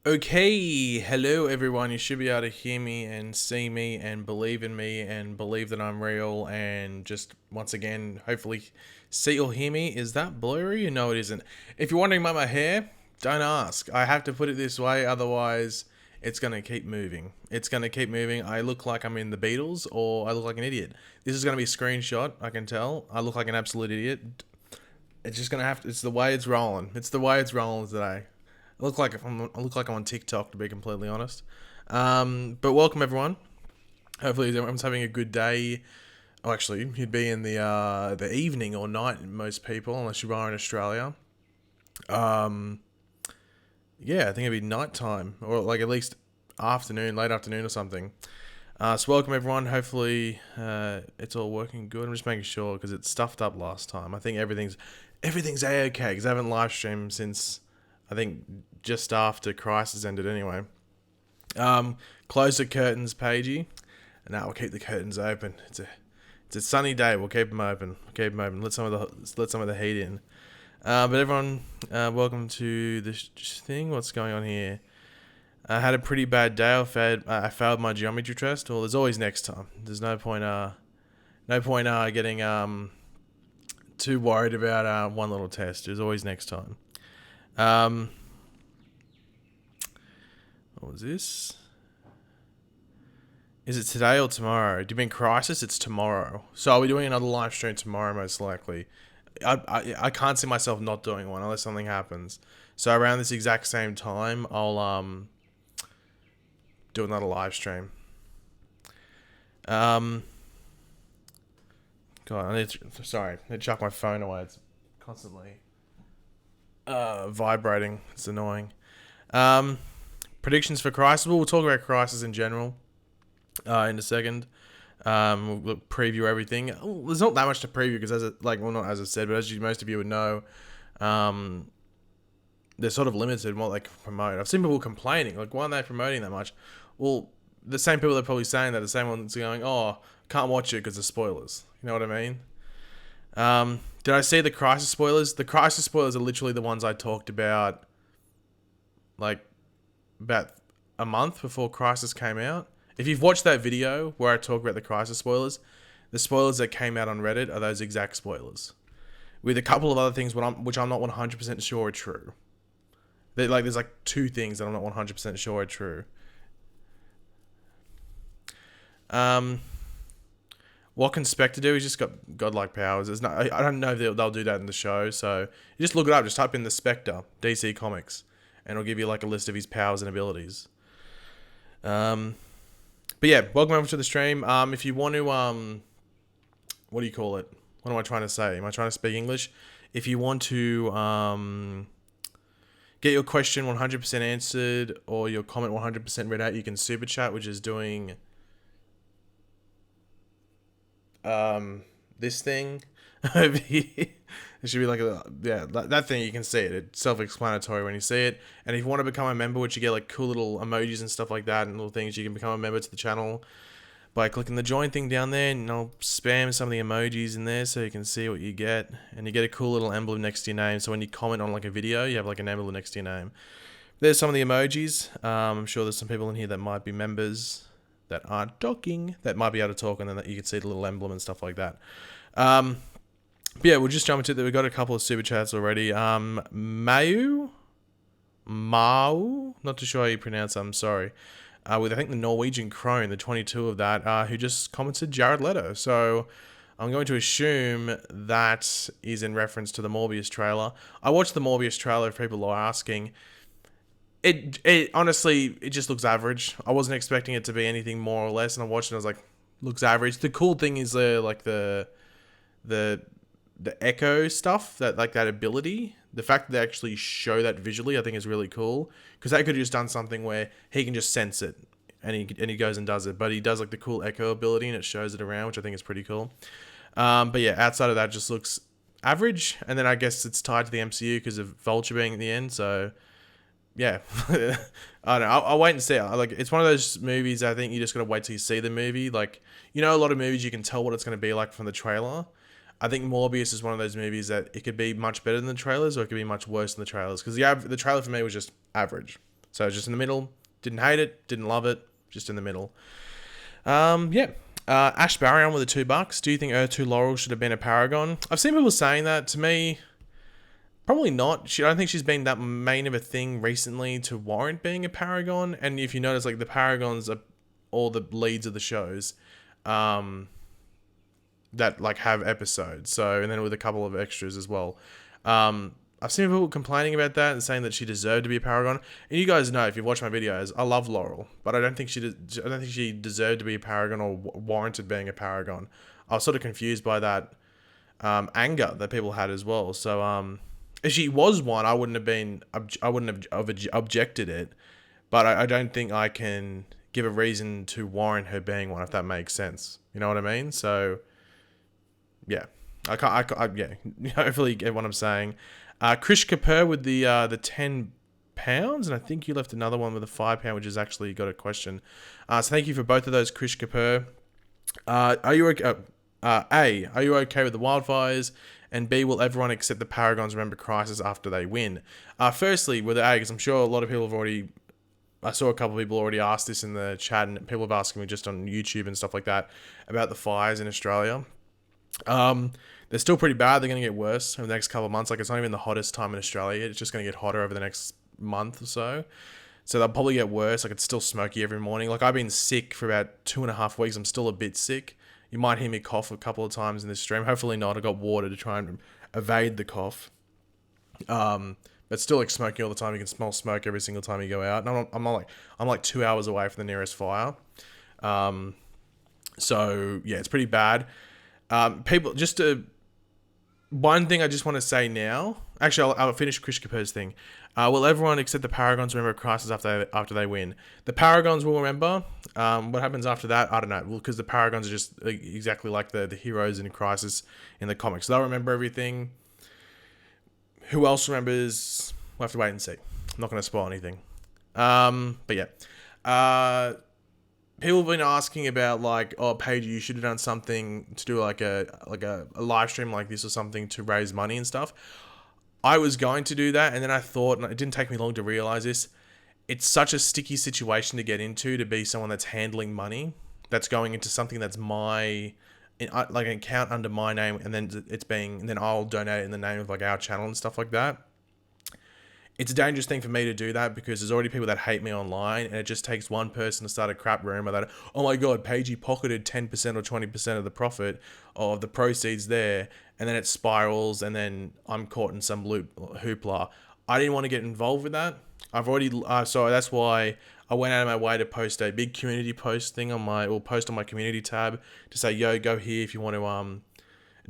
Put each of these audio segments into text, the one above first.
Okay, hello everyone. You should be able to hear me and see me and believe in me and believe that I'm real and just once again, hopefully see or hear me. Is that blurry? No, it isn't. If you're wondering about my hair, don't ask. I have to put it this way, otherwise it's gonna keep moving. It's gonna keep moving. I look like I'm in the Beatles or I look like an idiot. This is gonna be a screenshot, I can tell. I look like an absolute idiot. It's just gonna have to. It's the way it's rolling. It's the way it's rolling today. I look like I'm on TikTok, to be completely honest. But welcome everyone. Hopefully everyone's having a good day. Oh, actually, you'd be in the evening or night. Most people, unless you are in Australia. Um, yeah, I think it'd be nighttime or like at least afternoon, late afternoon or something. So welcome everyone. Hopefully it's all working good. I'm just making sure because it stuffed up last time. I think everything's a okay because I haven't live streamed since I think just after Crisis ended anyway. Close the curtains, Pagey. And now we'll keep the curtains open. It's a sunny day. We'll keep them open. Let some of the heat in. But everyone, welcome to this thing. What's going on here? I had a pretty bad day. I failed my geometry test. Well, there's always next time. There's no point. Getting too worried about one little test. There's always next time. What was this? Is it today or tomorrow? Do you mean Crisis? It's tomorrow. So are we doing another live stream tomorrow? Most likely. I can't see myself not doing one unless something happens. So around this exact same time, I'll do another live stream. God, I need to chuck my phone away. It's constantly vibrating. It's annoying. Predictions for Crisis. We'll talk about Crisis in general in a second. We'll preview everything. There's not that much to preview because, not as I said, but as most of you would know, they're sort of limited in what they can promote. I've seen people complaining, like, why aren't they promoting that much? Well, the same people that are probably saying that, the same ones going, oh, can't watch it because of spoilers. You know what I mean? Did I see the Crisis spoilers? The Crisis spoilers are literally the ones I talked about, like, about a month before Crisis came out. If you've watched that video where I talk about the Crisis spoilers, the spoilers that came out on Reddit are those exact spoilers, with a couple of other things which I'm not 100% sure are true. There's like two things that I'm not 100% sure are true. What can Spectre do? He's just got godlike powers. I don't know if they'll do that in the show, so you just look it up. Just type in the Spectre, DC Comics, and it'll give you like a list of his powers and abilities. But yeah, welcome over to the stream. If you want to, what do you call it? What am I trying to say? Am I trying to speak English? If you want to get your question 100% answered or your comment 100% read out, you can super chat, which is doing this thing over here. It should be like that thing. You can see it. It's self-explanatory when you see it. And if you want to become a member, which you get like cool little emojis and stuff like that and little things, you can become a member to the channel by clicking the join thing down there, and I'll spam some of the emojis in there so you can see what you get. And you get a cool little emblem next to your name. So when you comment on like a video, you have like an emblem next to your name. There's some of the emojis. I'm sure there's some people in here that might be members that aren't talking, that might be able to talk, and then you can see the little emblem and stuff like that. But yeah, we'll just jump into it. We've got a couple of super chats already. Mau, not too sure how you pronounce that, I'm sorry. With I think the Norwegian Crone, the 22 of that, who just commented Jared Leto. So I'm going to assume that is in reference to the Morbius trailer. I watched the Morbius trailer if people are asking. It honestly, it just looks average. I wasn't expecting it to be anything more or less, and I watched it and I was like, looks average. The cool thing is the echo stuff, that ability. The fact that they actually show that visually, I think is really cool, because they could have just done something where he can just sense it and he goes and does it, but he does like the cool echo ability and it shows it around, which I think is pretty cool. But yeah, outside of that, it just looks average, and then I guess it's tied to the MCU because of Vulture being at the end, so yeah. I don't know. I'll wait and see. Like, it's one of those movies I think you just gotta wait till you see the movie. Like, you know, a lot of movies you can tell what it's gonna be like from the trailer. I think Morbius is one of those movies that it could be much better than the trailers, or it could be much worse than the trailers. Because the trailer for me was just average. So just in the middle. Didn't hate it, didn't love it, just in the middle. Yeah. Ash Barryon with the $2. Do you think Ur2 Laurel should have been a Paragon? I've seen people saying that. To me, probably not. I don't think she's been that main of a thing recently to warrant being a Paragon. And if you notice, like, the Paragons are all the leads of the shows that, like, have episodes. So, and then with a couple of extras as well. I've seen people complaining about that and saying that she deserved to be a Paragon. And you guys know, if you've watched my videos, I love Laurel, but I don't think she deserved to be a Paragon or warranted being a Paragon. I was sort of confused by that anger that people had as well. So if she was one, I wouldn't have objected it, but I don't think I can give a reason to warrant her being one, if that makes sense. You know what I mean? So yeah, yeah. Hopefully you get what I'm saying. Krish Kapoor with the £10, and I think you left another one with a £5, which has actually got a question. So thank you for both of those, Krish Kapoor. Are you okay? A, are you okay with the wildfires? And B, will everyone accept the Paragons remember crisis after they win? Firstly, with A, because I'm sure a lot of people have already. I saw a couple of people already asked this in the chat, and people have asked me just on YouTube and stuff like that about the fires in Australia. They're still pretty bad. They're going to get worse over the next couple of months. Like, it's not even the hottest time in Australia. It's just going to get hotter over the next month or so. So they'll probably get worse. Like, it's still smoky every morning. Like, I've been sick for about 2.5 weeks. I'm still a bit sick. You might hear me cough a couple of times in this stream. Hopefully not. I got water to try and evade the cough. But still, like, smoking all the time. You can smell smoke every single time you go out. And I'm like 2 hours away from the nearest fire. So yeah, it's pretty bad. People, one thing I just want to say now. Actually, I'll finish Krish Kapoor's thing. Will everyone except the Paragons remember a crisis after they win? The Paragons will remember. What happens after that, I don't know. Well, because the Paragons are just exactly like the heroes in Crisis in the comics. They'll remember everything. Who else remembers? We'll have to wait and see. I'm not going to spoil anything. But yeah. People have been asking about, like, oh, Paige, you should have done something to do like a live stream like this or something to raise money and stuff. I was going to do that, and then I thought, and it didn't take me long to realize this, it's such a sticky situation to get into, to be someone that's handling money, that's going into something that's like an account under my name, and then I'll donate it in the name of, like, our channel and stuff like that. It's a dangerous thing for me to do that, because there's already people that hate me online, and it just takes one person to start a crap rumor that, oh my god, Paigey pocketed 10% or 20% of the profit of the proceeds there, and then it spirals, and then I'm caught in some hoopla. I didn't want to get involved with that. So that's why I went out of my way to post a big community post thing post on my community tab to say, yo, go here if you want to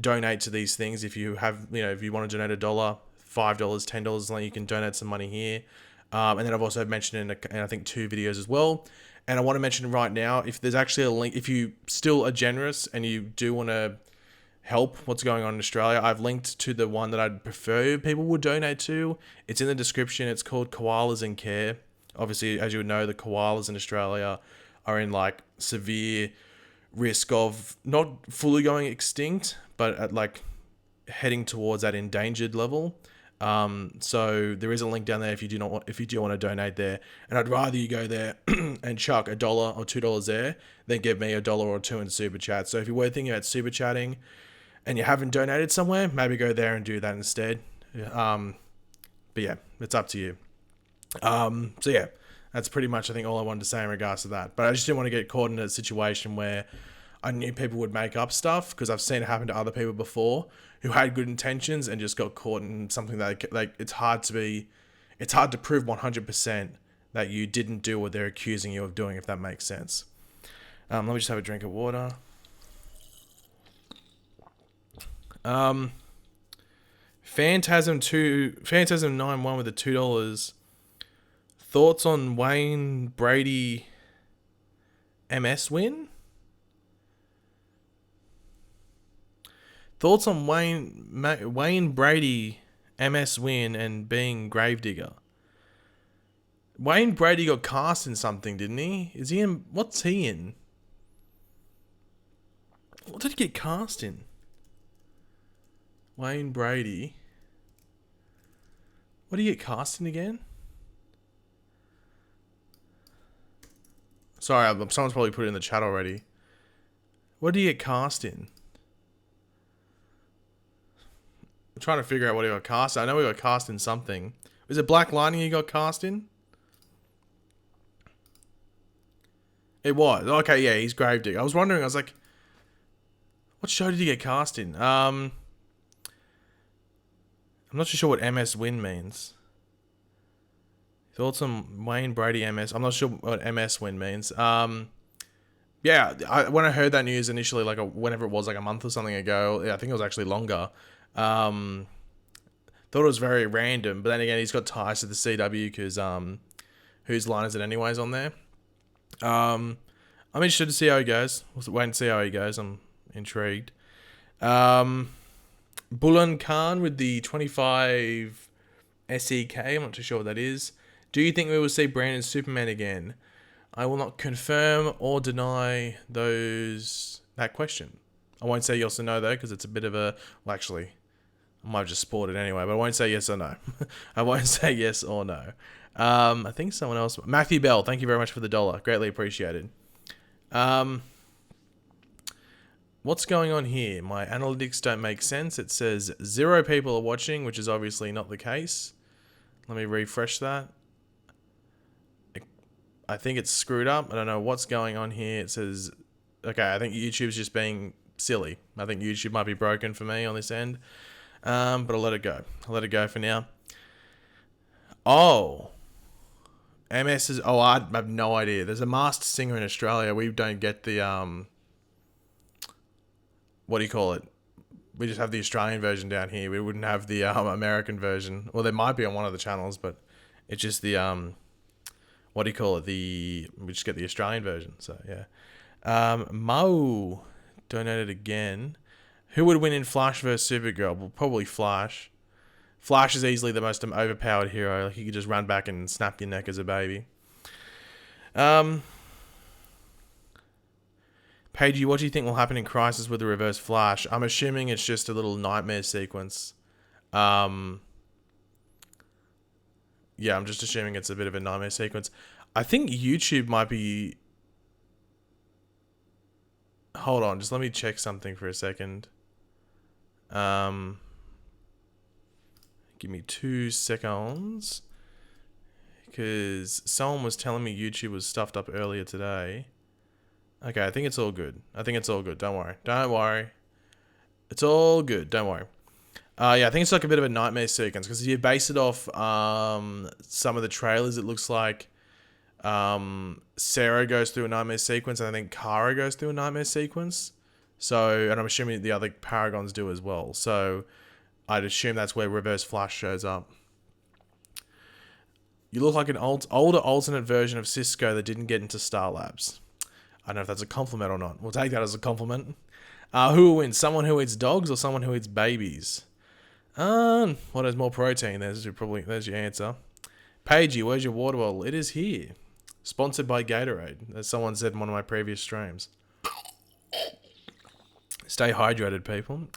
donate to these things. If you have, if you want to donate $1, $5, $10, like, you can donate some money here. And then I've also mentioned in I think 2 videos as well. And I want to mention right now, if there's actually a link, if you still are generous and you do want to help what's going on in Australia, I've linked to the one that I'd prefer people would donate to. It's in the description. It's called Koalas in Care. Obviously, as you would know, the koalas in Australia are in, like, severe risk of not fully going extinct, but at, like, heading towards that endangered level. So there is a link down there if you do want to donate there, and I'd rather you go there and chuck $1 or $2 there than give me $1 or $2 in super chat. So if you were thinking about super chatting and you haven't donated somewhere, maybe go there and do that instead. But yeah, it's up to you. So yeah, that's pretty much, I think, all I wanted to say in regards to that. But I just didn't want to get caught in a situation where I knew people would make up stuff, because I've seen it happen to other people before who had good intentions and just got caught in something that, like, it's hard to prove 100% that you didn't do what they're accusing you of doing, if that makes sense. Let me just have a drink of water. Phantasm 91 with the $2. Thoughts on Wayne Brady MS win? Thoughts on Wayne Brady MS win and being Gravedigger? Wayne Brady got cast in something, didn't he? Is he in? What's he in? What did he get cast in? Wayne Brady. What did he get cast in again? Sorry, someone's probably put it in the chat already. What did he get cast in? I'm trying to figure out what he got cast in. I know he got cast in something. Was it Black Lightning he got cast in? It was. Okay, yeah, he's Gravedigger. I was wondering, I was like, what show did he get cast in? I'm not too sure what MS Win means. Thoughts on Wayne Brady MS? I'm not sure what MS Win means. Yeah, when I heard that news initially, like whenever it was, like a month or something ago, I think it was actually longer. Thought it was very random, but then again, he's got ties to the CW because whose line is it anyways on there? I'm interested to see how he goes. We'll wait and see how he goes. I'm intrigued. Bulan Khan with the 25 SEK. I'm not too sure what that is. Do you think we will see Brandon Superman again? I will not confirm or deny that question. I won't say yes or no though, because it's a bit of a. Well, actually, I might have just sport it anyway, but I won't say yes or no. I won't say yes or no. I think someone else. Matthew Bell, thank you very much for the $1. Greatly appreciated. What's going on here? My analytics don't make sense. It says 0 people are watching, which is obviously not the case. Let me refresh that. I think it's screwed up. I don't know what's going on here. It says, okay, I think YouTube's just being silly. I think YouTube might be broken for me on this end. But I'll let it go. I'll let it go for now. Oh. MS is... Oh, I have no idea. There's a masked singer in Australia. We don't get the... What do you call it? We just have the Australian version down here. We wouldn't have the American version. Well, there might be on one of the channels, but it's just the... What do you call it? We just get the Australian version. So, yeah. Mo donated again. Who would win in Flash versus Supergirl? Well, probably Flash. Flash is easily the most overpowered hero. Like, he could just run back and snap your neck as a baby. Pagey, what do you think will happen in Crisis with the Reverse Flash? I'm assuming it's just a little nightmare sequence. Yeah, I'm just assuming it's a bit of a nightmare sequence. I think YouTube might be... Hold on, just let me check something for a second. Give me 2 seconds. Because someone was telling me YouTube was stuffed up earlier today. Okay, I think it's all good. Don't worry. Don't worry. It's all good. Don't worry. Yeah, I think it's like a bit of a nightmare sequence because you base it off some of the trailers. It looks like Sarah goes through a nightmare sequence, and I think Kara goes through a nightmare sequence. So, and I'm assuming the other Paragons do as well. So, I'd assume that's where Reverse Flash shows up. You look like an older alternate version of Cisco that didn't get into Star Labs. I don't know if that's a compliment or not. We'll take that as a compliment. Who will win? Someone who eats dogs or someone who eats babies? What has more protein? There's your answer. Pagey, where's your water bottle? It is here. Sponsored by Gatorade, as someone said in one of my previous streams. Stay hydrated, people.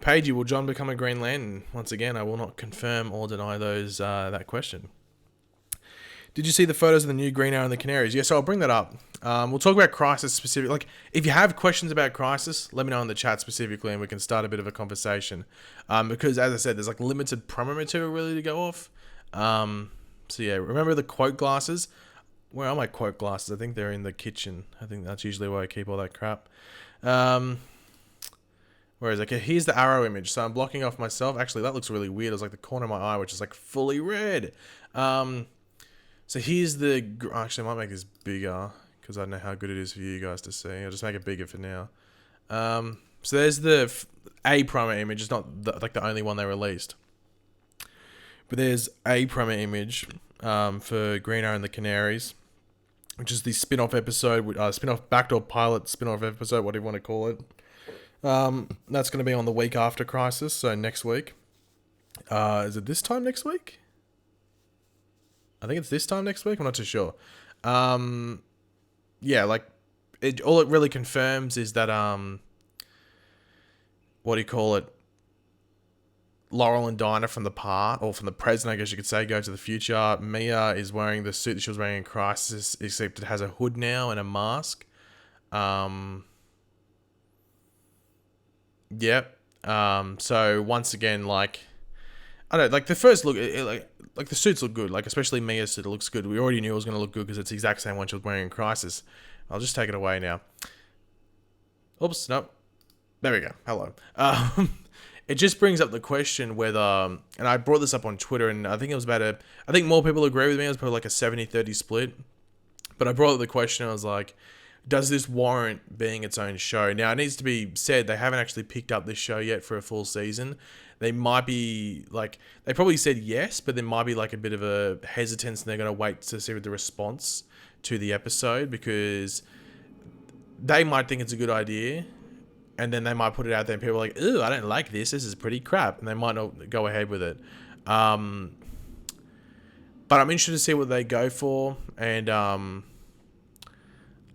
Pagey, will John become a Green Lantern? Once again, I will not confirm or deny that question. Did you see the photos of the new Green Arrow and the Canaries? Yes, I'll bring that up. We'll talk about Crisis specifically. Like, if you have questions about Crisis, let me know in the chat specifically, and we can start a bit of a conversation. Because, as I said, there's like limited promo material really to go off. So yeah, remember the quote glasses? Where are my quote glasses? I think they're in the kitchen. I think that's usually where I keep all that crap. Whereas, okay, here's the arrow image. So I'm blocking off myself. Actually, that looks really weird. It's like the corner of my eye, which is like fully red. So here's the... Actually, I might make this bigger because I don't know how good it is for you guys to see. I'll just make it bigger for now. So there's the a promo image. It's not like the only one they released. But there's a promo image for Green Arrow and the Canaries, which is the spin-off episode, spin-off backdoor pilot spin-off episode, whatever you want to call it. That's going to be on the week after Crisis, so next week. Is it this time next week? I think it's this time next week. I'm not too sure. Yeah, like all it really confirms is that what do you call it? Laurel and Dinah from the past, or from the present, I guess you could say, go to the future. Mia is wearing the suit that she was wearing in Crisis, except it has a hood now and a mask. Yep. So once again, like, I don't know, like the first look, like the suits look good. Like especially Mia's suit, it looks good. We already knew it was going to look good because it's the exact same one she was wearing in Crisis. I'll just take it away now. Oops, nope. There we go. Hello. It just brings up the question whether, and I brought this up on Twitter, and I think it was I think more people agree with me. It was probably like a 70-30 split. But I brought up the question, I was like, does this warrant being its own show? Now, it needs to be said, they haven't actually picked up this show yet for a full season. They might be, like, they probably said yes, but there might be, like, a bit of a hesitance, and they're going to wait to see what the response to the episode, because they might think it's a good idea, and then they might put it out there, and people are like, "Ooh, I don't like this. This is pretty crap," and they might not go ahead with it. But I'm interested to see what they go for, and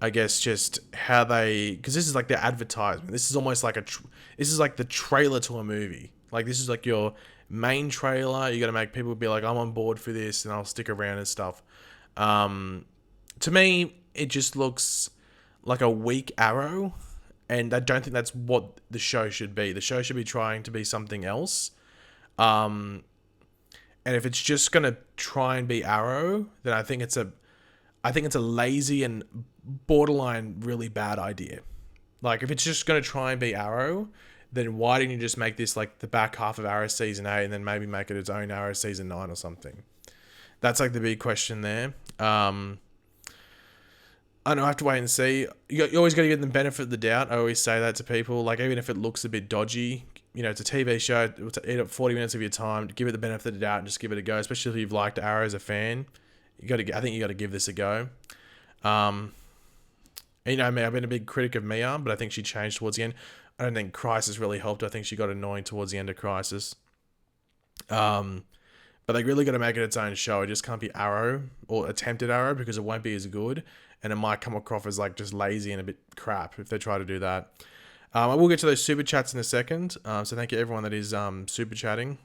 I guess just how they, because this is like their advertisement. This is almost like this is like the trailer to a movie. Like this is like your main trailer. You got to make people be like, "I'm on board for this," and I'll stick around and stuff. To me, it just looks like a weak Arrow. And I don't think that's what the show should be. The show should be trying to be something else. And if it's just gonna try and be Arrow, then I think it's a lazy and borderline really bad idea. Like if it's just gonna try and be Arrow, then why didn't you just make this like the back half of Arrow season 8 and then maybe make it its own Arrow season 9 or something? That's like the big question there. I don't know, I have to wait and see. You always got to give them the benefit of the doubt. I always say that to people. Like, even if it looks a bit dodgy, you know, it's a TV show. To eat up 40 minutes of your time. Give it the benefit of the doubt and just give it a go. Especially if you've liked Arrow as a fan. I think you got to give this a go. And, you know, I've been a big critic of Mia, but I think she changed towards the end. I don't think Crisis really helped. I think she got annoying towards the end of Crisis. But they really got to make it its own show. It just can't be Arrow or attempted Arrow because it won't be as good. And it might come across as like just lazy and a bit crap if they try to do that. I will get to those super chats in a second. So thank you everyone that is super chatting.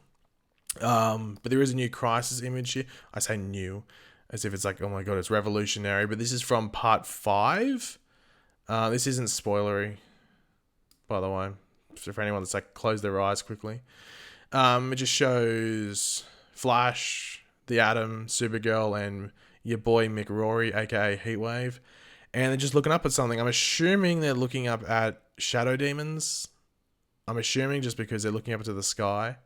But there is a new Crisis image here. I say new as if it's like, oh my god, it's revolutionary. But this is from part 5. This isn't spoilery, by the way. So for anyone that's like closed their eyes quickly. It just shows Flash, the Atom, Supergirl, and your boy Mick Rory, aka Heatwave, and they're just looking up at something. I'm assuming they're looking up at shadow demons. I'm assuming just because they're looking up into the sky.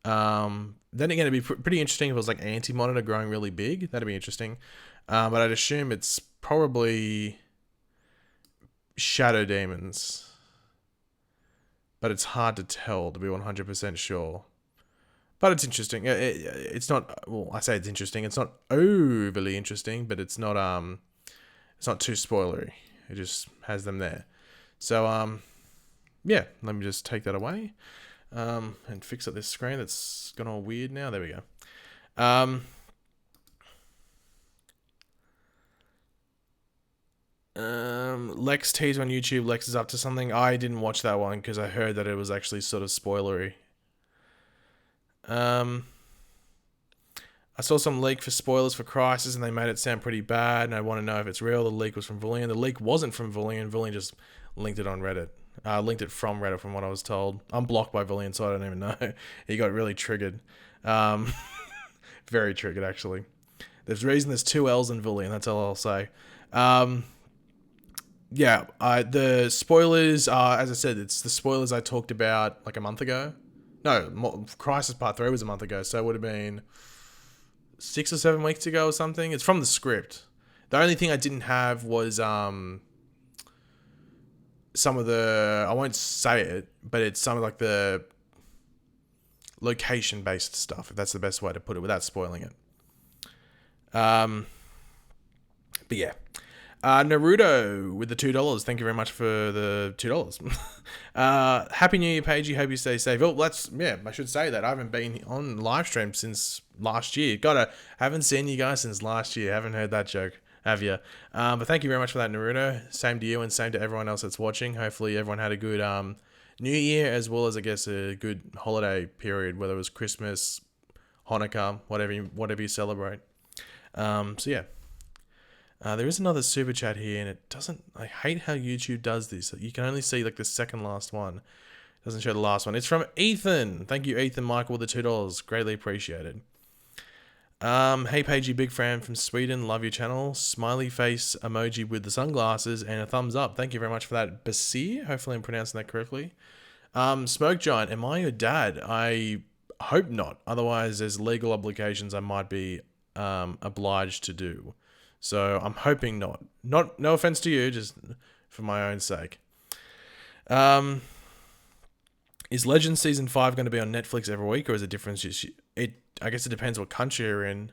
Then again, it'd be pretty interesting if it was like Anti-Monitor growing really big. That'd be interesting. But I'd assume it's probably shadow demons. But it's hard to tell, to be 100% sure. But it's interesting. It's not. Well, I say it's interesting. It's not overly interesting, but it's not too spoilery. It just has them there. So yeah. Let me just take that away, and fix up this screen that's gone all weird now. There we go. Lex teased on YouTube. Lex is up to something. I didn't watch that one because I heard that it was actually sort of spoilery. I saw some leak for spoilers for Crisis and they made it sound pretty bad, and I want to know if it's real. The leak was from Vullian. The leak wasn't from Vullian. Vullian just linked it on Reddit. Linked it from Reddit from what I was told. I'm blocked by Vullian, so I don't even know. He got really triggered. Very triggered, actually. There's reason there's 2 L's in Vullian, that's all I'll say. Yeah, the spoilers are, as I said, it's the spoilers I talked about like a month ago. No, Crisis Part 3 was a month ago, so it would have been 6 or 7 weeks ago or something. It's from the script. The only thing I didn't have was some of the, I won't say it, but it's some of like the location-based stuff, if that's the best way to put it without spoiling it. But yeah. Naruto with the $2. Thank you very much for the $2. Happy New Year, Paige. Hope you stay safe. Oh, I should say that I haven't been on live stream since last year. Haven't seen you guys since last year. Haven't heard that joke, have you? But thank you very much for that, Naruto. Same to you and same to everyone else that's watching. Hopefully everyone had a good New Year, as well as I guess a good holiday period, whether it was Christmas, Hanukkah, whatever you celebrate. So yeah, there is another super chat here, and it doesn't. I hate how YouTube does this. You can only see like the second last one. It doesn't show the last one. It's from Ethan. Thank you, Ethan Michael, with the $2. Greatly appreciated. Hey Pagey, big fan from Sweden. Love your channel. Smiley face emoji with the sunglasses and a thumbs up. Thank you very much for that, Basir. Hopefully I'm pronouncing that correctly. Smoke Giant, am I your dad? I hope not. Otherwise, there's legal obligations I might be obliged to do. So I'm hoping not. No offense to you, just for my own sake. Is Legends Season 5 going to be on Netflix every week, or is it different? I guess it depends what country you're in.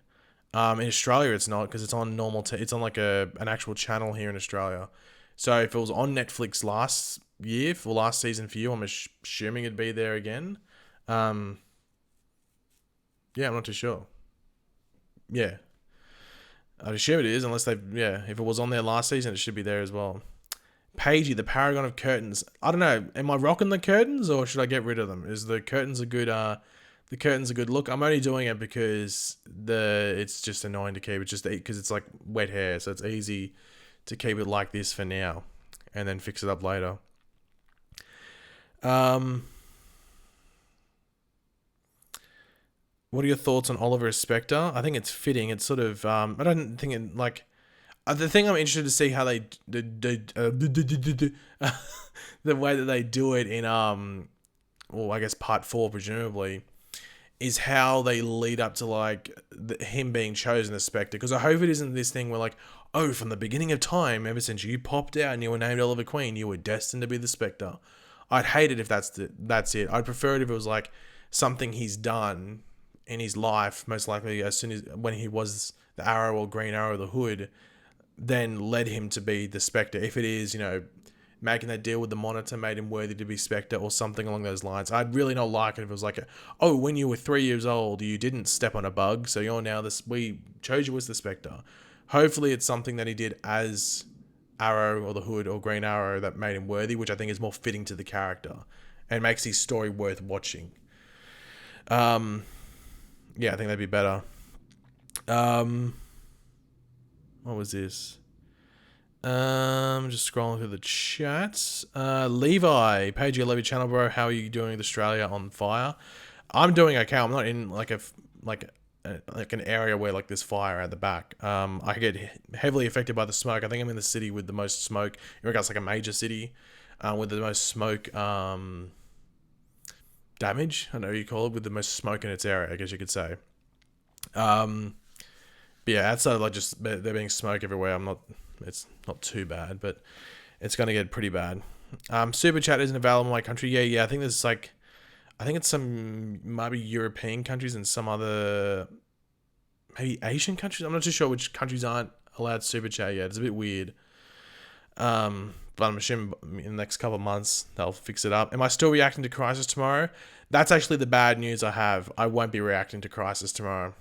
In Australia, it's not, because it's on normal. It's on like an actual channel here in Australia. So if it was on Netflix last year for last season for you, I'm assuming it'd be there again. Yeah, I'm not too sure. Yeah, I'd assume it is, unless if it was on there last season, it should be there as well. Pagey, the paragon of curtains. I don't know. Am I rocking the curtains, or should I get rid of them? Is the curtains a good look? I'm only doing it because it's just annoying to keep. It's just because it's like wet hair, so it's easy to keep it like this for now, and then fix it up later. What are your thoughts on Oliver as Spectre? I think it's fitting. It's sort of I don't think it like. The thing I'm interested to see how the way that they do it in well, I guess part 4 presumably, is how they lead up to like him being chosen as Spectre. Because I hope it isn't this thing where like, oh, from the beginning of time, ever since you popped out and you were named Oliver Queen, you were destined to be the Spectre. I'd hate it if that's it. I'd prefer it if it was like something he's done in his life, most likely as soon as when he was the Arrow or Green Arrow, the Hood, then led him to be the Spectre. If it is, making that deal with the Monitor made him worthy to be Spectre or something along those lines. I'd really not like it if it was like, when you were 3 years old, you didn't step on a bug, so you're now we chose you as the Spectre. Hopefully it's something that he did as Arrow or the Hood or Green Arrow that made him worthy, which I think is more fitting to the character and makes his story worth watching. Yeah, I think that'd be better. What was this? Just scrolling through the chats. Levi, Paige, I love your channel, bro. How are you doing with Australia on fire? I'm doing okay. I'm not in like an area where like there's fire at the back. I get heavily affected by the smoke. I think I'm in the city with the most smoke. In regards like a major city, with the most smoke damage. I don't know what you call it, with the most smoke in its area, I guess you could say. But yeah, outside of like just there being smoke everywhere, it's not too bad, but it's going to get pretty bad. Super chat isn't available in my country. Yeah. I think it's some maybe European countries and some other maybe Asian countries. I'm not too sure which countries aren't allowed super chat yet. It's a bit weird. But I'm assuming in the next couple of months they'll fix it up. Am I still reacting to Crisis tomorrow? That's actually the bad news I have. I won't be reacting to Crisis tomorrow.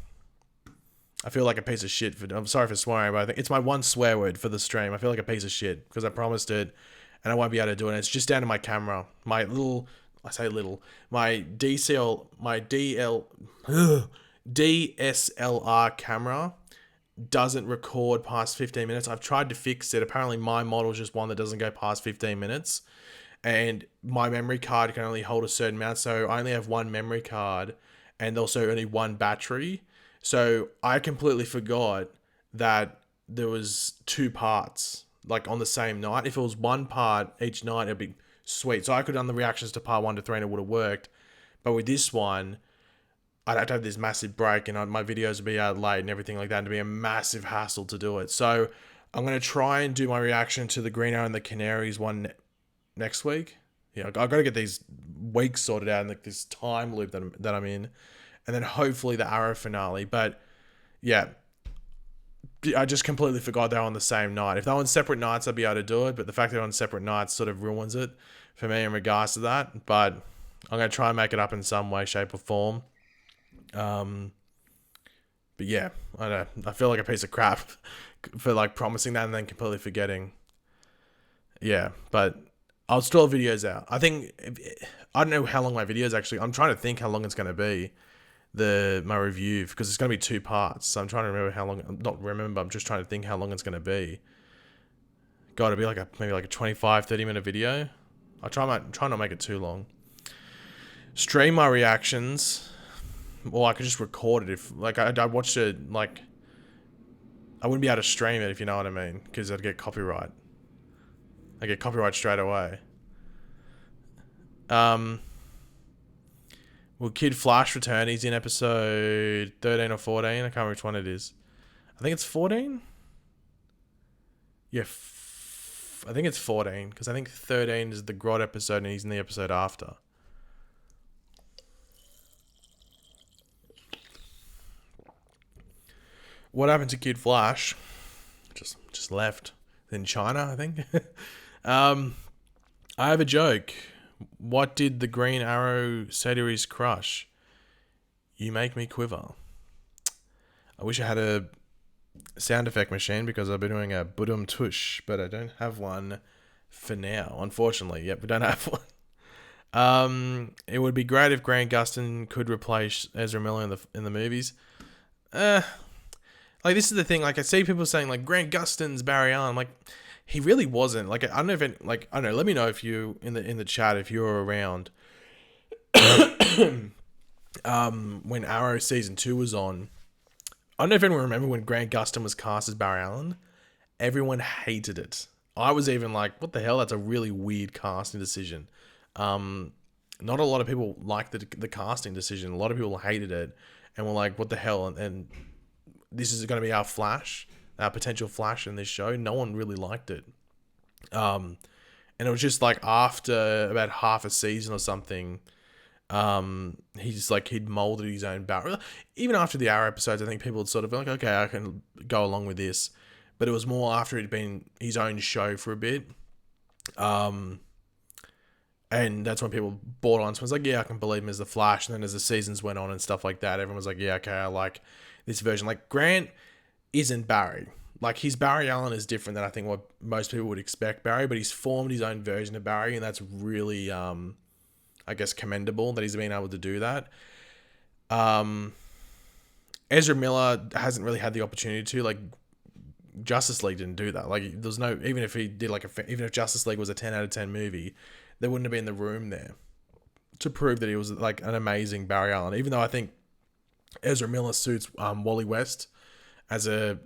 I feel like a piece of shit I'm sorry for swearing, but I think it's my one swear word for the stream. I feel like a piece of shit because I promised it and I won't be able to do it. It's just down to my camera. My DSLR camera doesn't record past 15 minutes. I've tried to fix it. Apparently my model is just one that doesn't go past 15 minutes. And my memory card can only hold a certain amount. So I only have one memory card and also only one battery. So I completely forgot that there was 2 parts, like on the same night. If it was one part each night, it'd be sweet. So I could have done the reactions to part 1 to 3 and it would have worked. But with this one, I'd have to have this massive break and my videos would be out late and everything like that. And it'd be a massive hassle to do it. So I'm going to try and do my reaction to the Green Arrow and the Canaries one next week. Yeah, I've got to get these weeks sorted out and like this time loop that I'm in. And then hopefully the Arrow finale. But yeah, I just completely forgot they're on the same night. If they're on separate nights, I'd be able to do it. But the fact they're on separate nights sort of ruins it for me in regards to that. But I'm going to try and make it up in some way, shape or form. But yeah, I don't know. I feel like a piece of crap for like promising that and then completely forgetting. Yeah, but I'll still have videos out. I think I don't know how long my video is actually. I'm trying to think how long it's going to be. My review, because it's going to be 2 parts. So I'm trying to remember how long. Not remember. I'm just trying to think how long it's going to be. Got to be like maybe like a 25, 30 minute video. I'll try not to make it too long. Stream my reactions. Or I could just record it if like I watched it like. I wouldn't be able to stream it if you know what I mean, because I'd get copyright. I get copyright straight away. Will Kid Flash return? He's in episode 13 or 14. I can't remember which one it is. I think it's 14. Yeah, I think it's 14, because I think 13 is the Grodd episode and he's in the episode after. What happened to Kid Flash? Just left. In China, I think. I have a joke. What did the Green Arrow say to his crush? You make me quiver. I wish I had a sound effect machine, because I've been doing a budum tush, but I don't have one for now, unfortunately. Yep, we don't have one. It would be great if Grant Gustin could replace Ezra Miller in the movies. Like, this is the thing. Like, I see people saying like Grant Gustin's Barry Allen. Like, he really wasn't. Like, I don't know if it, like, I don't know. Let me know if you in the chat if you're around. When Arrow season 2 was on, I don't know if anyone remember when Grant Gustin was cast as Barry Allen. Everyone hated it. I was even like, what the hell? That's a really weird casting decision. Not a lot of people liked the casting decision. A lot of people hated it and were like, what the hell? And this is going to be our Flash, our potential Flash in this show. No one really liked it. And it was just like after about half a season or something, he'd molded his own Barry. Even after the Arrow episodes, I think people would sort of be like, okay, I can go along with this. But it was more after it'd been his own show for a bit. And that's when people bought on. So I was like, yeah, I can believe him as the Flash. And then as the seasons went on and stuff like that, everyone was like, yeah, okay, I like this version. Like, Grant isn't Barry. Like, his Barry Allen is different than I think what most people would expect Barry, but he's formed his own version of Barry, and that's really, I guess, commendable that he's been able to do that. Ezra Miller hasn't really had the opportunity to. Like, Justice League didn't do that. Like, there's no, even if he did even if Justice League was a 10 out of 10 movie, there wouldn't have been the room there to prove that he was like an amazing Barry Allen. Even though I think Ezra Miller suits Wally West as a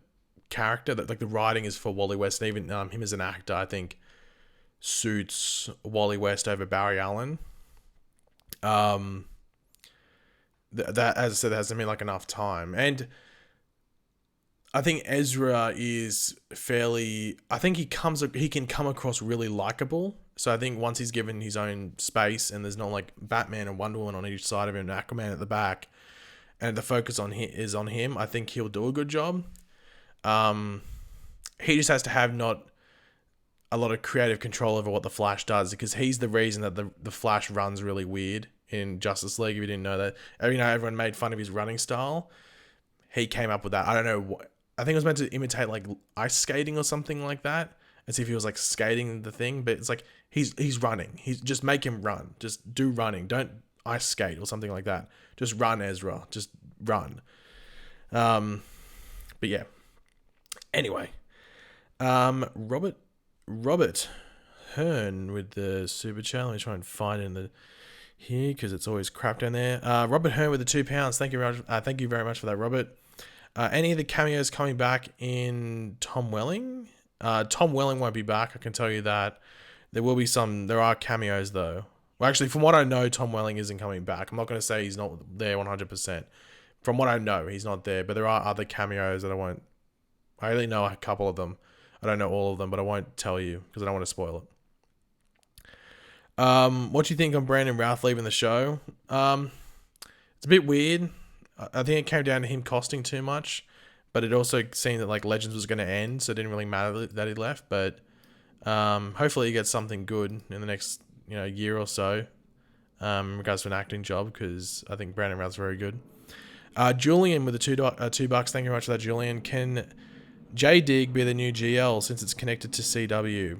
character, that like the writing is for Wally West, and even him as an actor, I think suits Wally West over Barry Allen. That, as I said, hasn't been like enough time, and I think Ezra is fairly. I think he can come across really likable. So I think once he's given his own space, and there's not like Batman and Wonder Woman on each side of him, and Aquaman at the back, and the focus is on him, I think he'll do a good job. He just has to have not a lot of creative control over what the Flash does, because he's the reason that the Flash runs really weird in Justice League. If you didn't know that, everyone made fun of his running style. He came up with that. I don't know what. I think it was meant to imitate like ice skating or something like that, and see if he was like skating the thing. But it's like he's running. He's just make him run. Just do running. Don't ice skate or something like that. Just run, Ezra. Just run. But yeah. Anyway, Robert Hearn with the super chat. Let me try and find it in the here, because it's always crap down there. Robert Hearn with the £2. Thank you very much. Thank you very much for that, Robert. Any of the cameos coming back in Tom Welling? Tom Welling won't be back, I can tell you that. There will be some. There are cameos though. Well, actually, from what I know, Tom Welling isn't coming back. I'm not going to say he's not there 100%. From what I know, he's not there. But there are other cameos that I won't. I only know a couple of them. I don't know all of them, but I won't tell you because I don't want to spoil it. What do you think on Brandon Routh leaving the show? It's a bit weird. I think it came down to him costing too much, but it also seemed that like Legends was going to end, so it didn't really matter that he left. But hopefully he gets something good in the next year or so, in regards to an acting job, because I think Brandon Routh's very good. Julian with the $2. Thank you very much for that, Julian. Can J Dig be the new GL since it's connected to CW?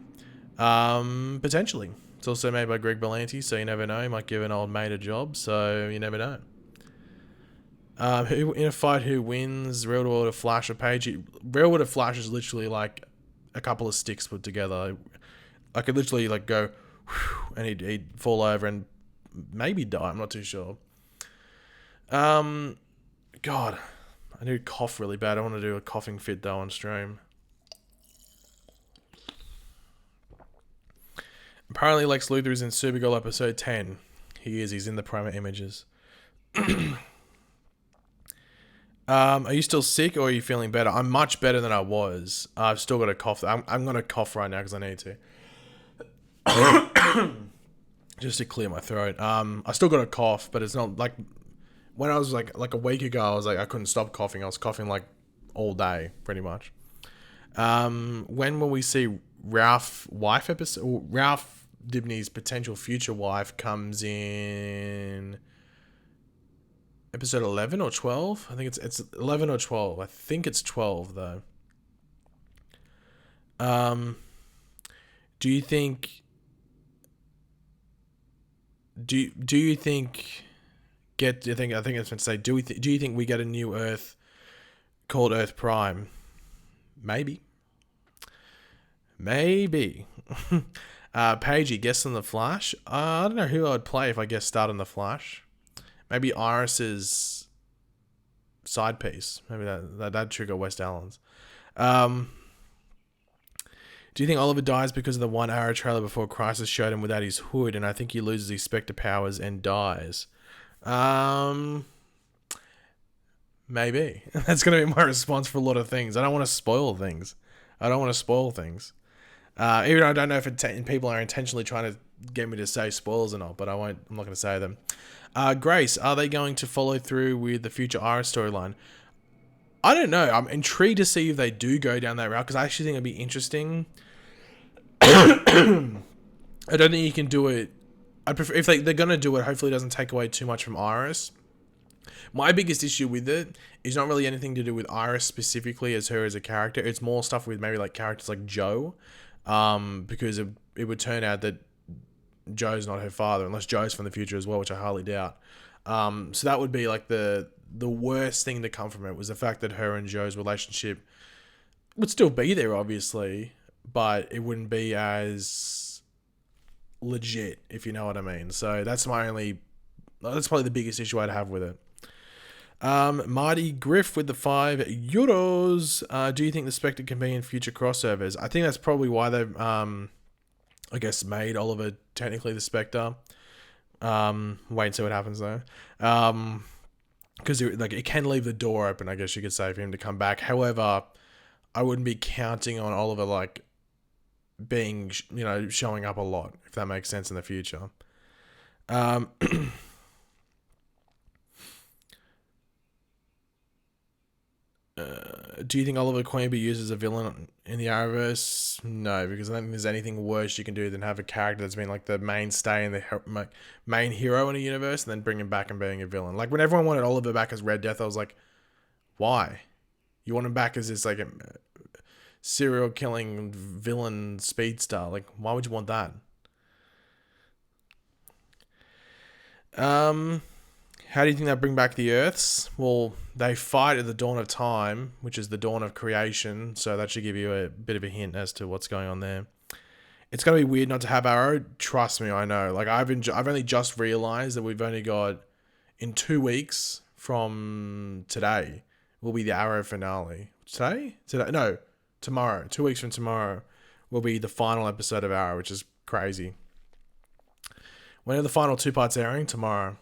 Potentially. It's also made by Greg Berlanti, so you never know. He might give an old mate a job, so you never know. Who in a fight? Who wins? Real World of Flash or Page? Real World of Flash is literally like a couple of sticks put together. I could literally like go, and he'd fall over and maybe die. I'm not too sure. God, I need to cough really bad. I want to do a coughing fit though on stream. Apparently, Lex Luthor is in Supergirl episode 10. He is. He's in the promo images. Are you still sick or are you feeling better? I'm much better than I was. I've still got a cough. I'm going to cough right now because I need to. Just to clear my throat. I still got a cough, but it's not like when I was like a week ago. I was like I couldn't stop coughing. I was coughing like all day, pretty much. When will we see Ralph wife episode? Ralph Dibny's potential future wife comes in episode 11 or 12. I think it's 11 or 12. I think it's 12 though. Do you think? Do you think? I think I was going to say. Do you think we get a new Earth called Earth Prime? Maybe. Pagey, guess on the Flash. I don't know who I'd play if I guess start on the Flash. Maybe Iris's side piece. Maybe that'd trigger West Allen's. Do you think Oliver dies because of the one Arrow trailer before Crisis showed him without his hood, and I think he loses his Spectre powers and dies? Maybe. That's going to be my response for a lot of things. I don't want to spoil things. Even I don't know if people are intentionally trying to get me to say spoilers or not, but I'm not going to say them. Grace, are they going to follow through with the future Iris storyline? I don't know. I'm intrigued to see if they do go down that route because I actually think it'd be interesting. I don't think you can do it. I prefer if they're gonna do it. Hopefully, it doesn't take away too much from Iris. My biggest issue with it is not really anything to do with Iris specifically as her as a character. It's more stuff with maybe like characters like Joe, because it would turn out that Joe's not her father unless Joe's from the future as well, which I highly doubt. So that would be like the worst thing to come from it was the fact that her and Joe's relationship would still be there, obviously, but it wouldn't be as legit, if you know what I mean. So that's probably the biggest issue I'd have with it. Marty Griff with the €5. Do you think the Spectre can be in future crossovers? I think that's probably why they've, I guess, made Oliver technically the Spectre. Wait and see what happens though. Because it can leave the door open, I guess you could say, for him to come back. However, I wouldn't be counting on Oliver like being, showing up a lot, if that makes sense in the future. Do you think Oliver Queen will be used as a villain in the Arrowverse? No, because I don't think there's anything worse you can do than have a character that's been like the mainstay and the main hero in a universe and then bring him back and being a villain. Like when everyone wanted Oliver back as Red Death, I was like, why? You want him back as this like a serial killing villain speedster? Like, why would you want that? How do you think they bring back the Earths? Well, they fight at the dawn of time, which is the dawn of creation. So that should give you a bit of a hint as to what's going on there. It's going to be weird not to have Arrow. Trust me, I know. Like I've only just realized that we've only got in 2 weeks from today will be the Arrow finale. Today? No, tomorrow. 2 weeks from tomorrow will be the final episode of Arrow, which is crazy. When are the final 2 parts airing? Tomorrow.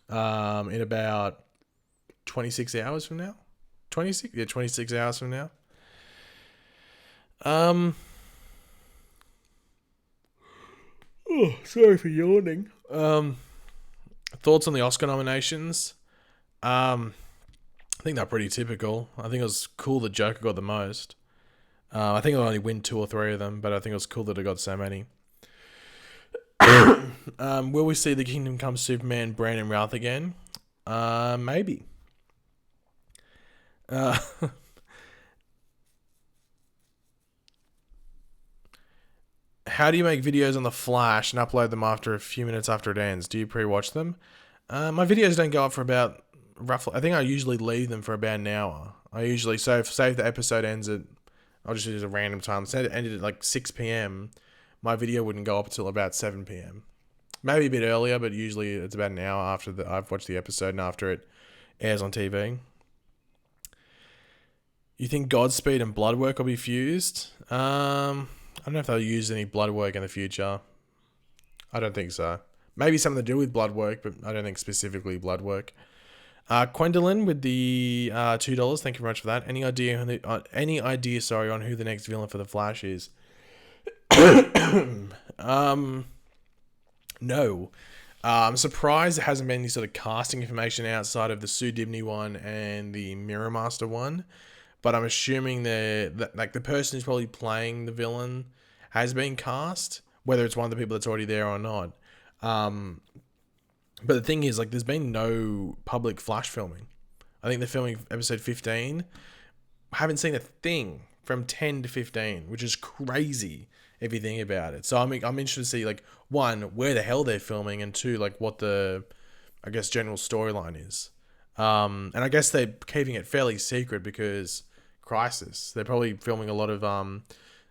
In about 26 hours from now. 26? Yeah, 26 hours from now. Oh, sorry for yawning. Thoughts on the Oscar nominations? I think they're pretty typical. I think it was cool that Joker got the most. I think I'll only win 2 or 3 of them, but I think it was cool that it got so many. Will we see the Kingdom Come Superman, Brandon Routh again? Maybe. How do you make videos on the Flash and upload them after a few minutes after it ends? Do you pre-watch them? My videos don't go up for about roughly. I think I usually leave them for about an hour. I usually say if the episode ends at, I'll just use a random time. Say it ended at like 6 p.m. My video wouldn't go up until about 7 p.m. Maybe a bit earlier, but usually it's about an hour after I've watched the episode and after it airs on TV. You think Godspeed and Bloodwork will be fused? I don't know if they'll use any Bloodwork in the future. I don't think so. Maybe something to do with Bloodwork, but I don't think specifically Bloodwork. Gwendolyn with the $2. Thank you very much for that. Any idea? On who the next villain for the Flash is? No. I'm surprised there hasn't been any sort of casting information outside of the Sue Dibney one and the Mirror Master one. But I'm assuming that like the person who's probably playing the villain has been cast, whether it's one of the people that's already there or not. But the thing is, like, there's been no public Flash filming. I think they're filming episode 15. I haven't seen a thing from 10 to 15, which is crazy if you think about it. So I'm interested to see, like, one, where the hell they're filming, and two, like, what the, I guess, general storyline is. And I guess they're keeping it fairly secret because Crisis. They're probably filming a lot of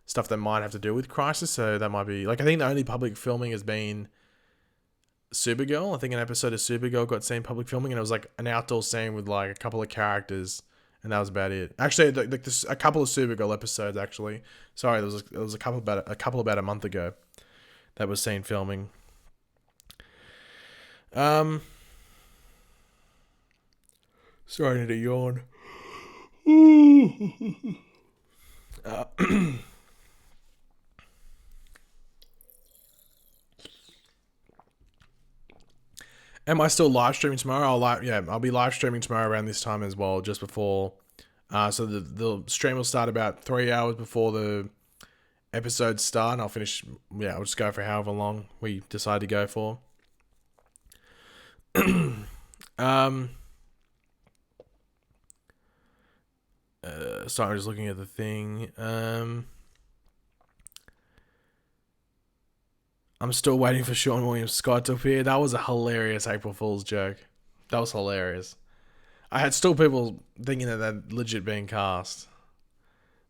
stuff that might have to do with Crisis, so that might be, like, I think the only public filming has been Supergirl. I think an episode of Supergirl got seen public filming, and it was like an outdoor scene with like a couple of characters, and that was about it. Actually, like a couple of Supergirl episodes. Actually, sorry, there was a couple about a month ago that was seen filming. Sorry, I need a yawn. Am I still live streaming tomorrow? I'll be live streaming tomorrow around this time as well, just before. So the stream will start about 3 hours before the episodes start, and I'll finish. Yeah, I'll just go for however long we decide to go for. Sorry, I'm just looking at the thing. I'm still waiting for Sean William Scott to appear. That was a hilarious April Fool's joke. That was hilarious. I had still people thinking that they're legit being cast.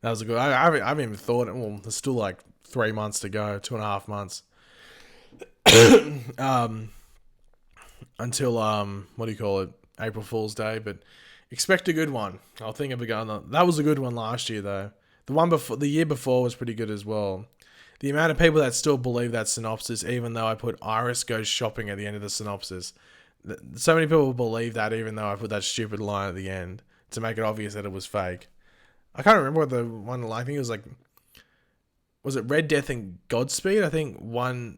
That was a good. I haven't even thought. Well, there's still like 3 months to go, 2.5 months. Until what do you call it? April Fool's Day. But expect a good one. I'll think of it going. That was a good one last year though. The year before was pretty good as well. The amount of people that still believe that synopsis, even though I put Iris goes shopping at the end of the synopsis. So many people believe that, even though I put that stupid line at the end to make it obvious that it was fake. I can't remember what the one, I think it was like, was it Red Death and Godspeed? I think one,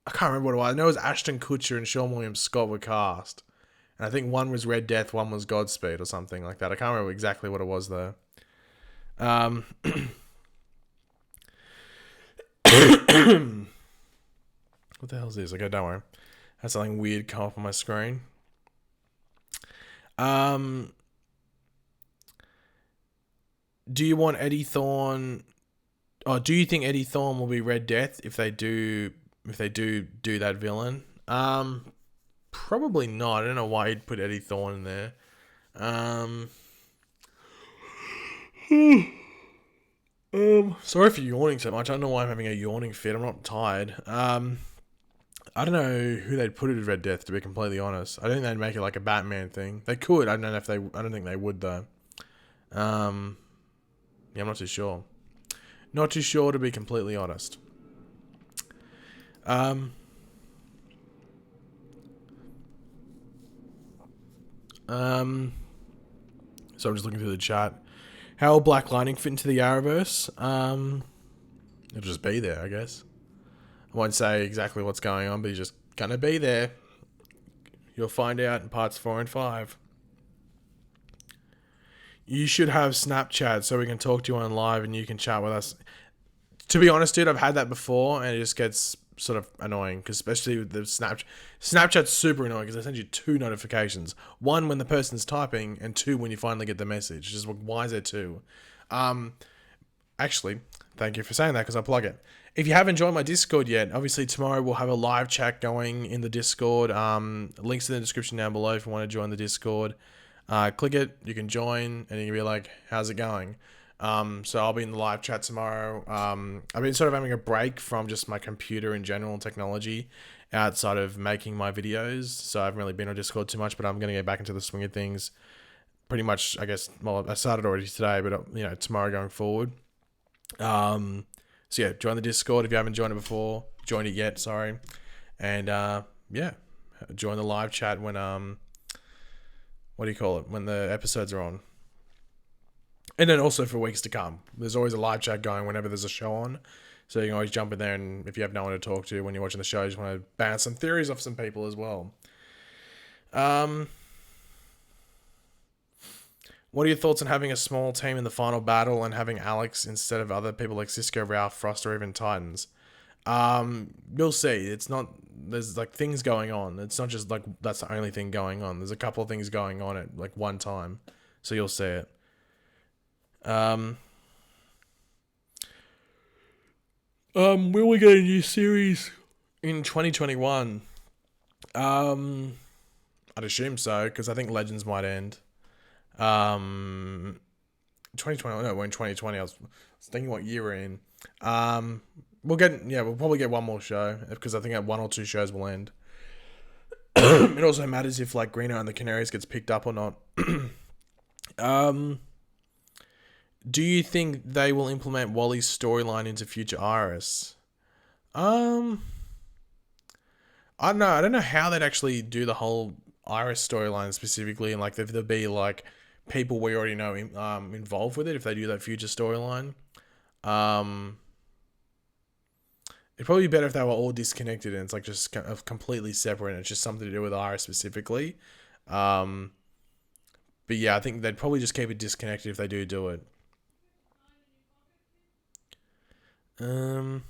I can't remember what it was. I know it was Ashton Kutcher and Sean William Scott were cast. And I think one was Red Death, one was Godspeed or something like that. I can't remember exactly what it was though. What the hell is this? Okay, don't worry. I had something weird come up on my screen. Do you want Eddie Thawne? Oh, do you think Eddie Thawne will be Red Death if they do that villain? Probably not. I don't know why he'd put Eddie Thawne in there. Sorry for yawning so much. I don't know why I'm having a yawning fit. I'm not tired. I don't know who they'd put it as Red Death, to be completely honest. I don't think they'd make it like a Batman thing. They could. I don't think they would though. Yeah, I'm not too sure. Not too sure, to be completely honest. So I'm just looking through the chat. How will Black Lightning fit into the Arrowverse? It'll just be there, I guess. I won't say exactly what's going on, but he's just gonna be there. You'll find out in parts 4 and 5. You should have Snapchat so we can talk to you on live and you can chat with us. To be honest, dude, I've had that before and it just gets sort of annoying, because especially with the Snapchat's super annoying because they send you 2 notifications. One when the person's typing and 2 when you finally get the message. Just why is there 2? Actually, thank you for saying that because I plug it. If you haven't joined my Discord yet, obviously tomorrow we'll have a live chat going in the Discord. Links in the description down below if you want to join the Discord. Click it, you can join, and you can be like, how's it going? So I'll be in the live chat tomorrow. I've been sort of having a break from just my computer in general and technology outside of making my videos. So I haven't really been on Discord too much, but I'm going to get back into the swing of things pretty much, I guess. Well, I started already today, but tomorrow going forward. So yeah, join the Discord if you haven't joined it before. Joined it yet, sorry. And yeah, join the live chat when what do you call it? When the episodes are on. And then also for weeks to come. There's always a live chat going whenever there's a show on. So you can always jump in there, and if you have no one to talk to when you're watching the show, you just want to bounce some theories off some people as well. What are your thoughts on having a small team in the final battle and having Alex instead of other people like Cisco, Ralph, Frost, or even Titans? You'll see. It's not. There's like things going on. It's not just like that's the only thing going on. There's a couple of things going on at like one time, so you'll see it. Will we get a new series in 2021? I'd assume so because I think Legends might end. 2020. No, we're in 2020. I was thinking what year we're in. We'll probably get one more show because I think that one or two shows will end. It also matters if like Greeno and the Canaries gets picked up or not. Do you think they will implement Wally's storyline into future Iris? I don't know. I don't know how they'd actually do the whole Iris storyline specifically, and like if there'd be like people we already know involved with it if they do that future storyline. It'd probably be better if they were all disconnected and it's like just completely separate and it's just something to do with Iris specifically. But yeah, I think they'd probably just keep it disconnected if they do it. So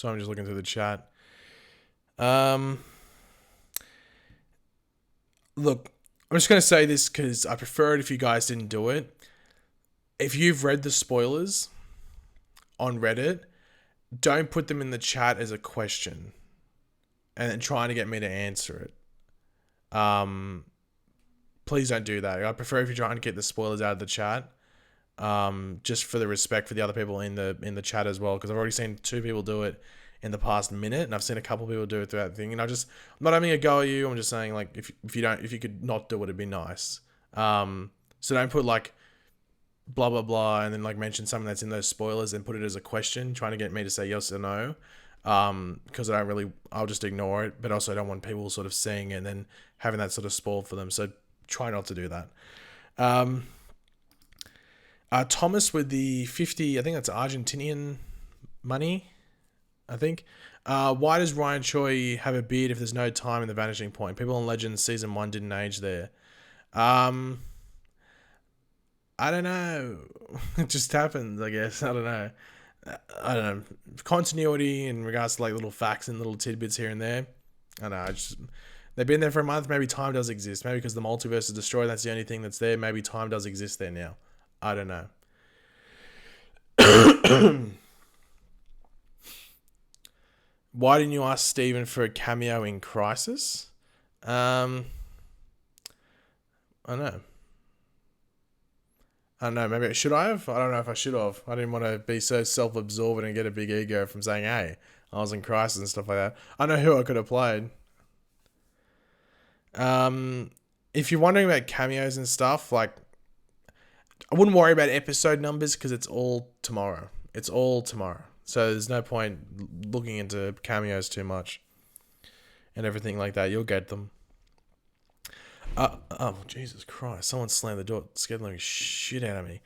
I'm just looking through the chat. Look, I'm just going to say this because I prefer it if you guys didn't do it. If you've read the spoilers on Reddit, don't put them in the chat as a question and then trying to get me to answer it. Please don't do that. I prefer if you're trying to get the spoilers out of the chat. Just for the respect for the other people in the chat as well, because I've already seen 2 people do it in the past minute, and I've seen a couple people do it throughout the thing. And I'm not having a go at you. I'm just saying like if you could not do it, it'd be nice. So don't put like blah blah blah and then like mention something that's in those spoilers and put it as a question, trying to get me to say yes or no. Because I'll just ignore it. But also I don't want people sort of seeing it and then having that sort of spoiled for them. So try not to do that. Thomas with the 50, I think that's Argentinian money, I think. Why does Ryan Choi have a beard if there's no time in the Vanishing Point? People in Legends Season 1 didn't age there. I don't know. It just happens, I guess. I don't know. Continuity in regards to like little facts and little tidbits here and there. I don't know. They've been there for a month. Maybe time does exist. Maybe because the multiverse is destroyed, that's the only thing that's there. Maybe time does exist there now. I don't know. Why didn't you ask Steven for a cameo in Crisis? I don't know. Maybe should I have? I don't know if I should have. I didn't want to be so self-absorbed and get a big ego from saying, hey, I was in Crisis and stuff like that. I know who I could have played. If you're wondering about cameos and stuff, like, I wouldn't worry about episode numbers because it's all tomorrow. So there's no point looking into cameos too much and everything like that. You'll get them. Oh, Jesus Christ. Someone slammed the door. Scared the shit out of me.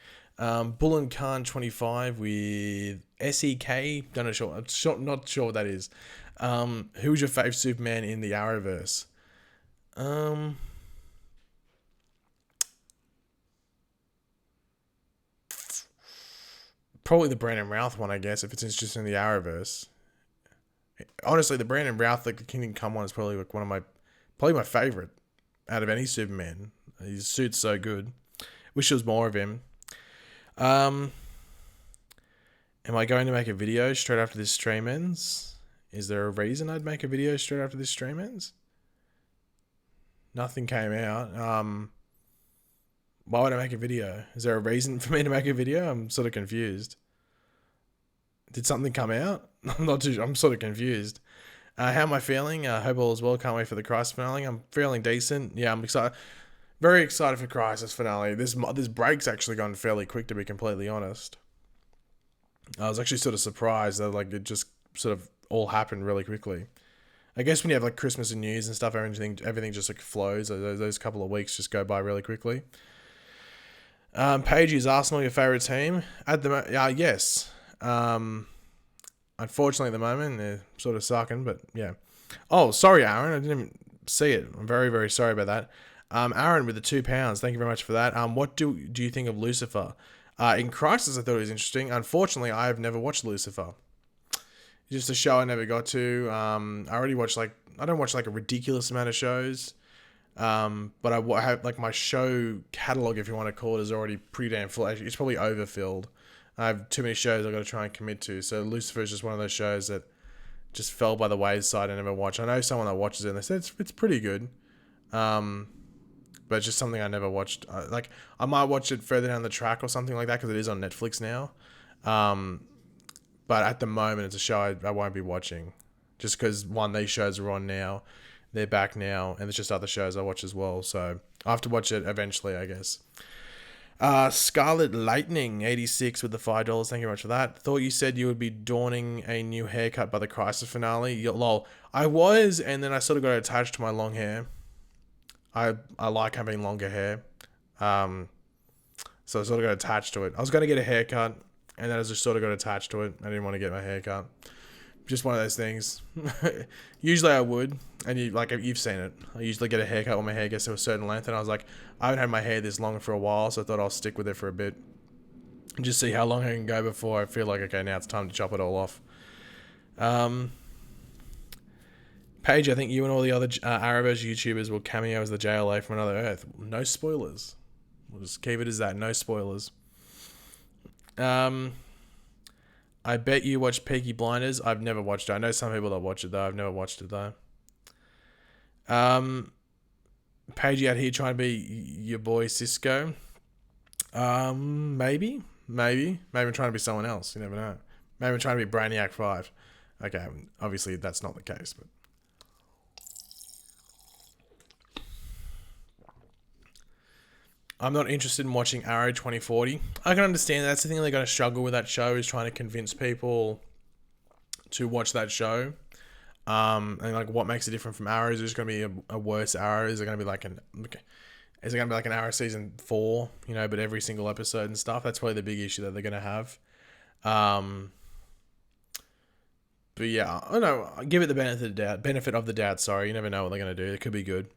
Bull and Khan 25 with SEK. Not sure what that is. Who's your favourite Superman in the Arrowverse? Probably the Brandon Routh one, I guess, if it's just in the Arrowverse. Honestly, the Brandon Routh, like the Kingdom Come one, is probably like probably my favorite out of any Superman. His suit's so good. Wish there was more of him. Am I going to make a video straight after this stream ends? Is there a reason I'd make a video straight after this stream ends? Nothing came out. Why would I make a video? Is there a reason for me to make a video? I'm sort of confused. Did something come out? I'm sort of confused. How am I feeling? Hope all is well. Can't wait for the Crisis finale. I'm feeling decent. Yeah, I'm excited. Very excited for Crisis finale. This break's actually gone fairly quick, to be completely honest. I was actually sort of surprised that like it just sort of all happened really quickly. I guess when you have like Christmas and New Year's and stuff, everything just like flows. Those couple of weeks just go by really quickly. Paige, is Arsenal your favourite team? At the yes. Unfortunately, at the moment, they're sort of sucking, but yeah. Oh, sorry, Aaron. I didn't even see it. I'm very, very sorry about that. Aaron with the £2. Thank you very much for that. What do you think of Lucifer? In Crisis, I thought it was interesting. Unfortunately, I have never watched Lucifer. Just a show I never got to. I already watched I don't watch like a ridiculous amount of shows. But I have like my show catalog, if you want to call it, is already pretty damn full. Actually, it's probably overfilled. I have too many shows I've got to try and commit to. So Lucifer is just one of those shows that just fell by the wayside and never watched. I know someone that watches it and they said it's pretty good. But it's just something I never watched. Like I might watch it further down the track or something like that because it is on Netflix now. But at the moment, it's a show I won't be watching. Just because, one, these shows are on now. They're back now. And there's just other shows I watch as well. So I have to watch it eventually, I guess. Scarlet Lightning 86 with the $5. Thank you very much for that. Thought you said you would be donning a new haircut by the Crisis finale. Lol. I was, and then I sort of got attached to my long hair. I like having longer hair. So I sort of got attached to it. I was going to get a haircut, and then I just sort of got attached to it. I didn't want to get my haircut. Just one of those things. Usually I would, and you've seen it. I usually get a haircut when my hair gets to a certain length, and I was like, I haven't had my hair this long for a while, so I thought I'll stick with it for a bit and just see how long I can go before I feel like, okay, now it's time to chop it all off. Paige, I think you and all the other Arabish YouTubers will cameo as the JLA from another Earth. No spoilers. We'll just keep it as that. No spoilers. I bet you watch Peaky Blinders. I've never watched it. I know some people that watch it though. I've never watched it though. Paige out here trying to be your boy Cisco. Maybe I'm trying to be someone else. You never know. Maybe I'm trying to be Brainiac 5. Okay, obviously that's not the case, but. I'm not interested in watching Arrow 2040. I can understand that's the thing they're going to struggle with that show is trying to convince people to watch that show. And like what makes it different from Arrow? Is it going to be a worse Arrow? Is it going to be like an Arrow season 4, but every single episode and stuff? That's probably the big issue that they're going to have. But yeah, I don't know. I'll give it the benefit of the doubt. Sorry. You never know what they're going to do. It could be good.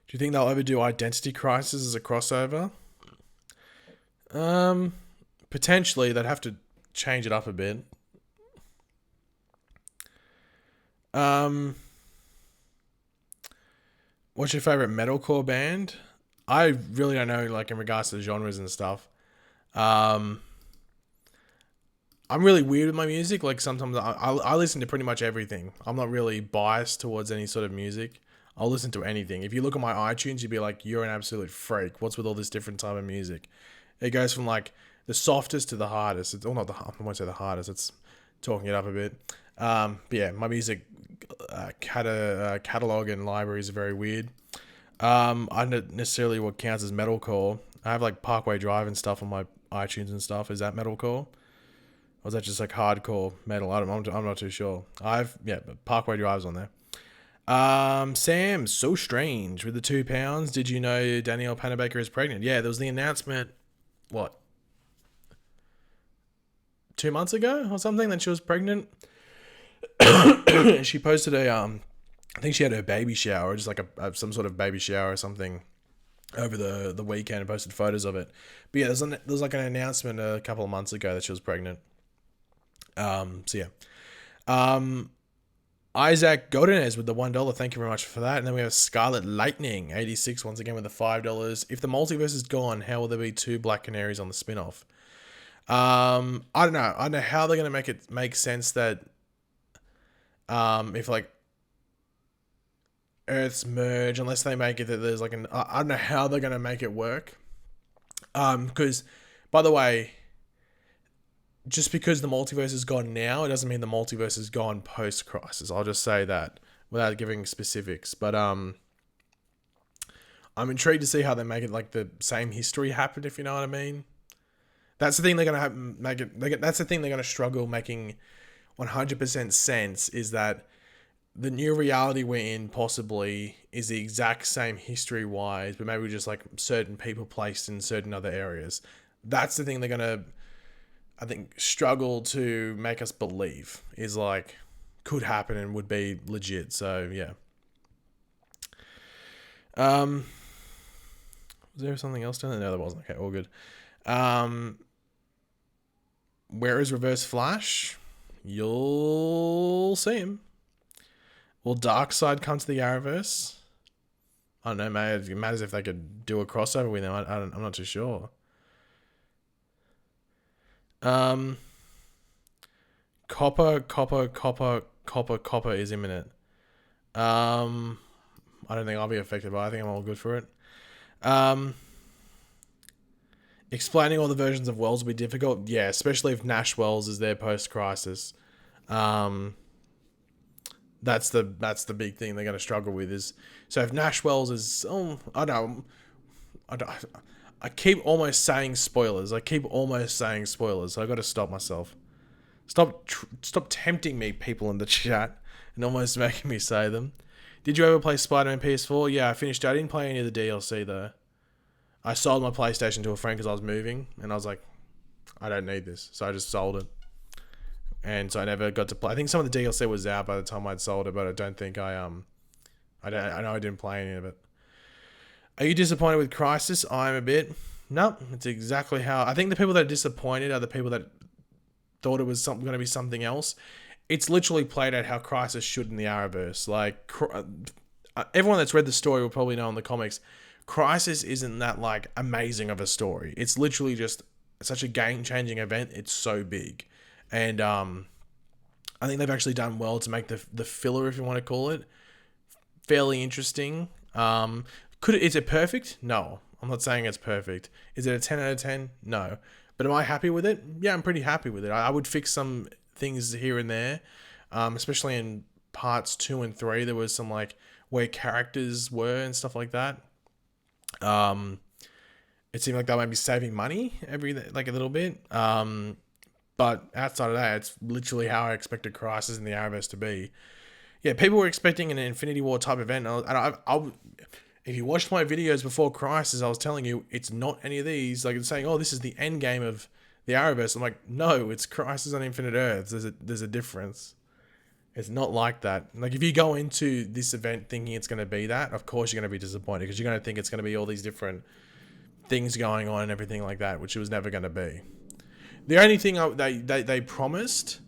Do you think they'll ever do Identity Crisis as a crossover? Potentially. They'd have to change it up a bit. What's your favorite metalcore band? I really don't know, like in regards to the genres and stuff. I'm really weird with my music. Like sometimes I listen to pretty much everything. I'm not really biased towards any sort of music. I'll listen to anything. If you look at my iTunes, you'd be like, you're an absolute freak. What's with all this different type of music? It goes from like the softest to the hardest. It's not I won't say the hardest. It's talking it up a bit. But yeah, my music catalog and libraries are very weird. I don't necessarily what counts as metalcore. I have like Parkway Drive and stuff on my iTunes and stuff. Is that metalcore? Or is that just like hardcore metal? I'm not too sure. But Parkway Drive's on there. Sam, so strange with the £2. Did you know Danielle Panabaker is pregnant? Yeah, there was the announcement, 2 months ago or something that she was pregnant. She posted I think she had her baby shower, just like some sort of baby shower or something over the weekend and posted photos of it. But yeah, there was like an announcement a couple of months ago that she was pregnant. So yeah. Isaac Godinez with the $1. Thank you very much for that. And then we have Scarlet Lightning, 86, once again with the $5. If the multiverse is gone, how will there be 2 Black Canaries on the spin-off? I don't know. I don't know how they're going to make it make sense that if like Earths merge, unless they make it that there's like I don't know how they're going to make it work. Because, by the way, just because the multiverse is gone now, it doesn't mean the multiverse is gone post-Crisis. I'll just say that without giving specifics. But I'm intrigued to see how they make it like the same history happen, if you know what I mean. That's the thing they're gonna make it. That's the thing they're gonna struggle making 100% sense, is that the new reality we're in possibly is the exact same history-wise, but maybe just like certain people placed in certain other areas. That's the thing they're gonna, I think, struggle to make us believe is like could happen and would be legit. So yeah. Was there something else down there? No, there wasn't. Okay, all good. Where is Reverse Flash? You'll see him. Will Darkseid come to the Arrowverse? I don't know, mate. It matters if they could do a crossover with him. I'm not too sure. Copper is imminent. I don't think I'll be affected, but I think I'm all good for it. Explaining all the versions of Wells will be difficult. Yeah, especially if Nash Wells is there post-Crisis. That's the big thing they're going to struggle with is, so if Nash Wells is, I keep almost saying spoilers. So I got to stop myself. Stop tempting me, people in the chat, and almost making me say them. Did you ever play Spider-Man PS4? Yeah, I finished it. I didn't play any of the DLC though. I sold my PlayStation to a friend because I was moving, and I was like, I don't need this, so I just sold it. And so I never got to play. I think some of the DLC was out by the time I'd sold it, but I don't think I know I didn't play any of it. Are you disappointed with Crisis? I'm a bit. No, it's exactly how. I think the people that are disappointed are the people that thought it was going to be something else. It's literally played out how Crisis should in the Arrowverse. Like, everyone that's read the story will probably know in the comics, Crisis isn't that like amazing of a story. It's literally just such a game-changing event. It's so big. And I think they've actually done well to make the filler, if you want to call it, fairly interesting. Is it perfect? No. I'm not saying it's perfect. Is it a 10 out of 10? No. But am I happy with it? Yeah, I'm pretty happy with it. I would fix some things here and there, especially in parts 2 and 3. There was some like where characters were and stuff like that. It seemed like they might be saving money a little bit. But outside of that, it's literally how I expected Crisis in the Arrowverse to be. Yeah, people were expecting an Infinity War type event, if you watched my videos before Crisis, I was telling you it's not any of these. Like, it's saying, oh, this is the end game of the Arrowverse. I'm like, no, it's Crisis on Infinite Earths. There's a difference. It's not like that. Like, if you go into this event thinking it's going to be that, of course you're going to be disappointed because you're going to think it's going to be all these different things going on and everything like that, which it was never going to be. The only thing they promised,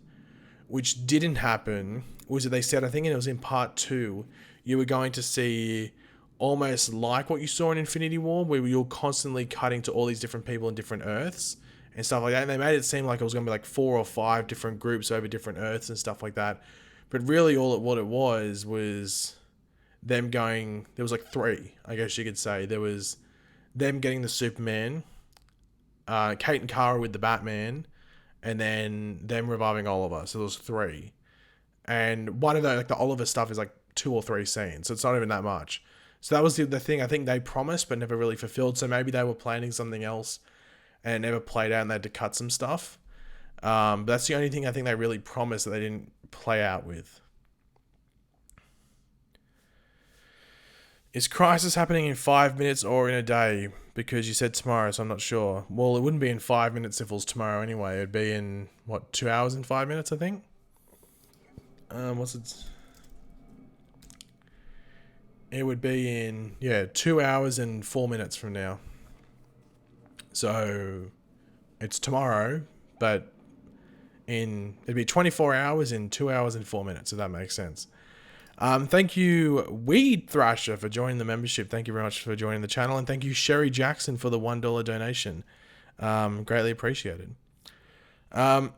which didn't happen, was that they said, I think it was in part 2, you were going to see almost like what you saw in Infinity War, where you're constantly cutting to all these different people in different Earths and stuff like that. And they made it seem like it was going to be like 4 or 5 different groups over different Earths and stuff like that. But really what it was them going, there was like 3, I guess you could say. There was them getting the Superman, Kate and Kara with the Batman, and then them reviving Oliver. So there was 3. And one of the Oliver stuff is like 2 or 3 scenes. So it's not even that much. So that was the thing I think they promised but never really fulfilled. So maybe they were planning something else and it never played out and they had to cut some stuff. But that's the only thing I think they really promised that they didn't play out with. Is Crisis happening in 5 minutes or in a day? Because you said tomorrow, so I'm not sure. Well, it wouldn't be in 5 minutes if it was tomorrow anyway. It'd be in, 2 hours and 5 minutes, I think? What's it? It would be in, 2 hours and 4 minutes from now. So, it's tomorrow, but it'd be 24 hours in 2 hours and 4 minutes, if that makes sense. Thank you, Weed Thrasher, for joining the membership. Thank you very much for joining the channel, and thank you, Sherry Jackson, for the $1 donation. Greatly appreciated. Um,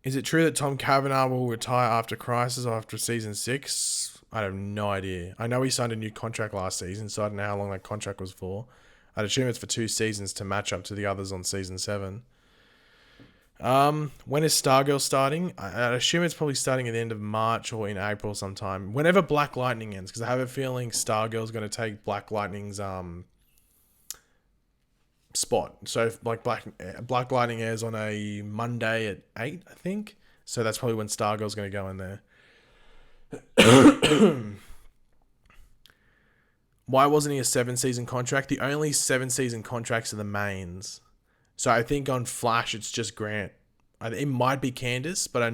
is it true that Tom Cavanaugh will retire after Crisis or after season 6? I have no idea. I know he signed a new contract last season, so I don't know how long that contract was for. I'd assume it's for 2 seasons to match up to the others on season 7. When is Stargirl starting? I assume it's probably starting at the end of March or in April sometime. Whenever Black Lightning ends, because I have a feeling Stargirl's going to take Black Lightning's spot. So if Black Lightning airs on a Monday at 8, I think. So that's probably when Stargirl's going to go in there. Why wasn't he a 7-season contract? The only 7-season contracts are the mains. So I think on Flash it's just Grant. It might be Candace, but I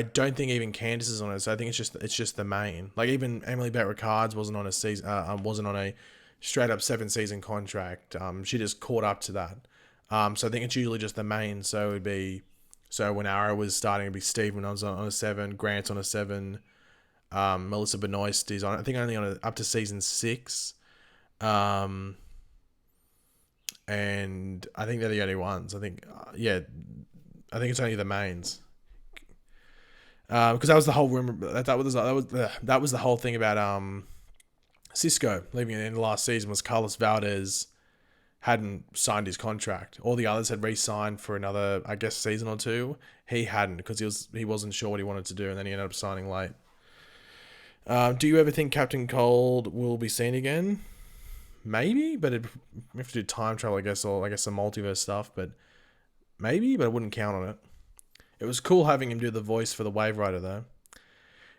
don't think even Candace is on it. So I think it's just the main. Like even Emily Bett Rickards wasn't on a straight up 7-season contract. She just caught up to that. So I think it's usually just the main. So when Arrow was starting, it'd be Steven on a 7, Grant on a 7, Melissa Benoist is on, I think only on up to season 6. And I think they're the only ones. I think it's only the mains. Because that was the whole rumor. That was the whole thing about Cisco leaving at the end of last season was Carlos Valdez hadn't signed his contract. All the others had re-signed for another, I guess, season or 2. He hadn't because he wasn't sure what he wanted to do, and then he ended up signing late. Do you ever think Captain Cold will be seen again? Maybe, but we have to do time travel, I guess, or I guess some multiverse stuff, but maybe, but I wouldn't count on it. It was cool having him do the voice for the Wave Rider, though.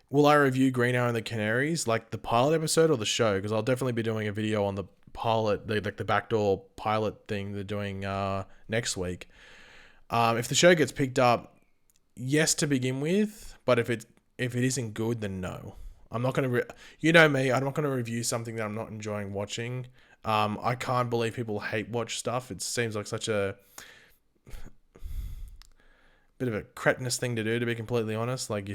Will I review Green Arrow and the Canaries, like the pilot episode or the show? Because I'll definitely be doing a video on the pilot, the backdoor pilot thing they're doing next week. If the show gets picked up, yes to begin with, but if it isn't good, then no. I'm not going to, you know me, I'm not going to review something that I'm not enjoying watching. I can't believe people hate watch stuff. It seems like such a bit of a cretinous thing to do, to be completely honest. Like,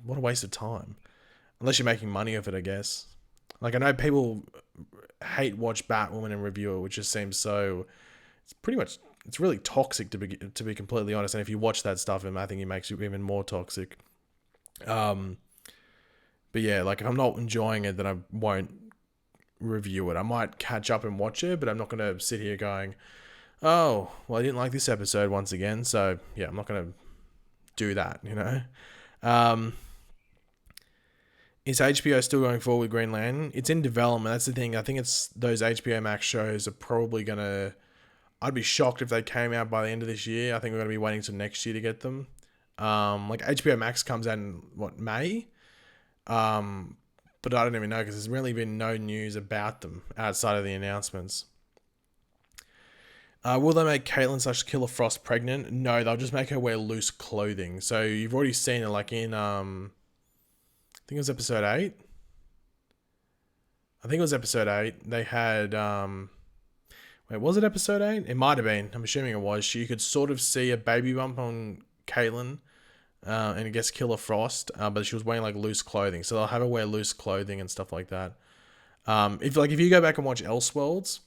what a waste of time. Unless you're making money off it, I guess. Like, I know people hate watch Batwoman and review it, which just seems so, it's really toxic to be completely honest. And if you watch that stuff, I think it makes you even more toxic. But yeah, like if I'm not enjoying it, then I won't review it. I might catch up and watch it, but I'm not going to sit here going, oh, well, I didn't like this episode once again. So yeah, I'm not going to do that, you know? Is HBO still going forward with Green Lantern? It's in development. That's the thing. I think it's those HBO Max shows are probably going to, I'd be shocked if they came out by the end of this year. I think we're going to be waiting till next year to get them. Like HBO Max comes out in May? But I don't even know because there's really been no news about them outside of the announcements. Will they make Caitlin / Killer Frost pregnant? No, they'll just make her wear loose clothing. So you've already seen it like in, I think it was episode 8. They had, wait, was it episode 8? It might have been. I'm assuming it was. You could sort of see a baby bump on Caitlin. And I guess Killer Frost, but she was wearing like loose clothing, so they'll have her wear loose clothing and stuff like that. If you go back and watch Elseworlds,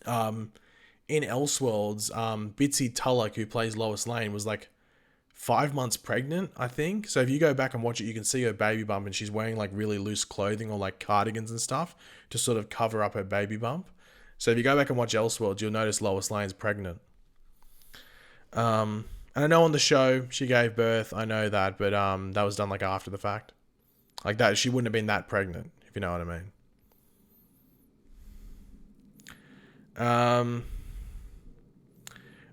in Elseworlds, Bitsy Tulloch, who plays Lois Lane, was like 5 months pregnant, I think. So if you go back and watch it, you can see her baby bump, and she's wearing like really loose clothing or like cardigans and stuff to sort of cover up her baby bump. So if you go back and watch Elseworlds, you'll notice Lois Lane's pregnant. And I know on the show she gave birth, I know that, but that was done like after the fact. Like that, she wouldn't have been that pregnant, if you know what I mean.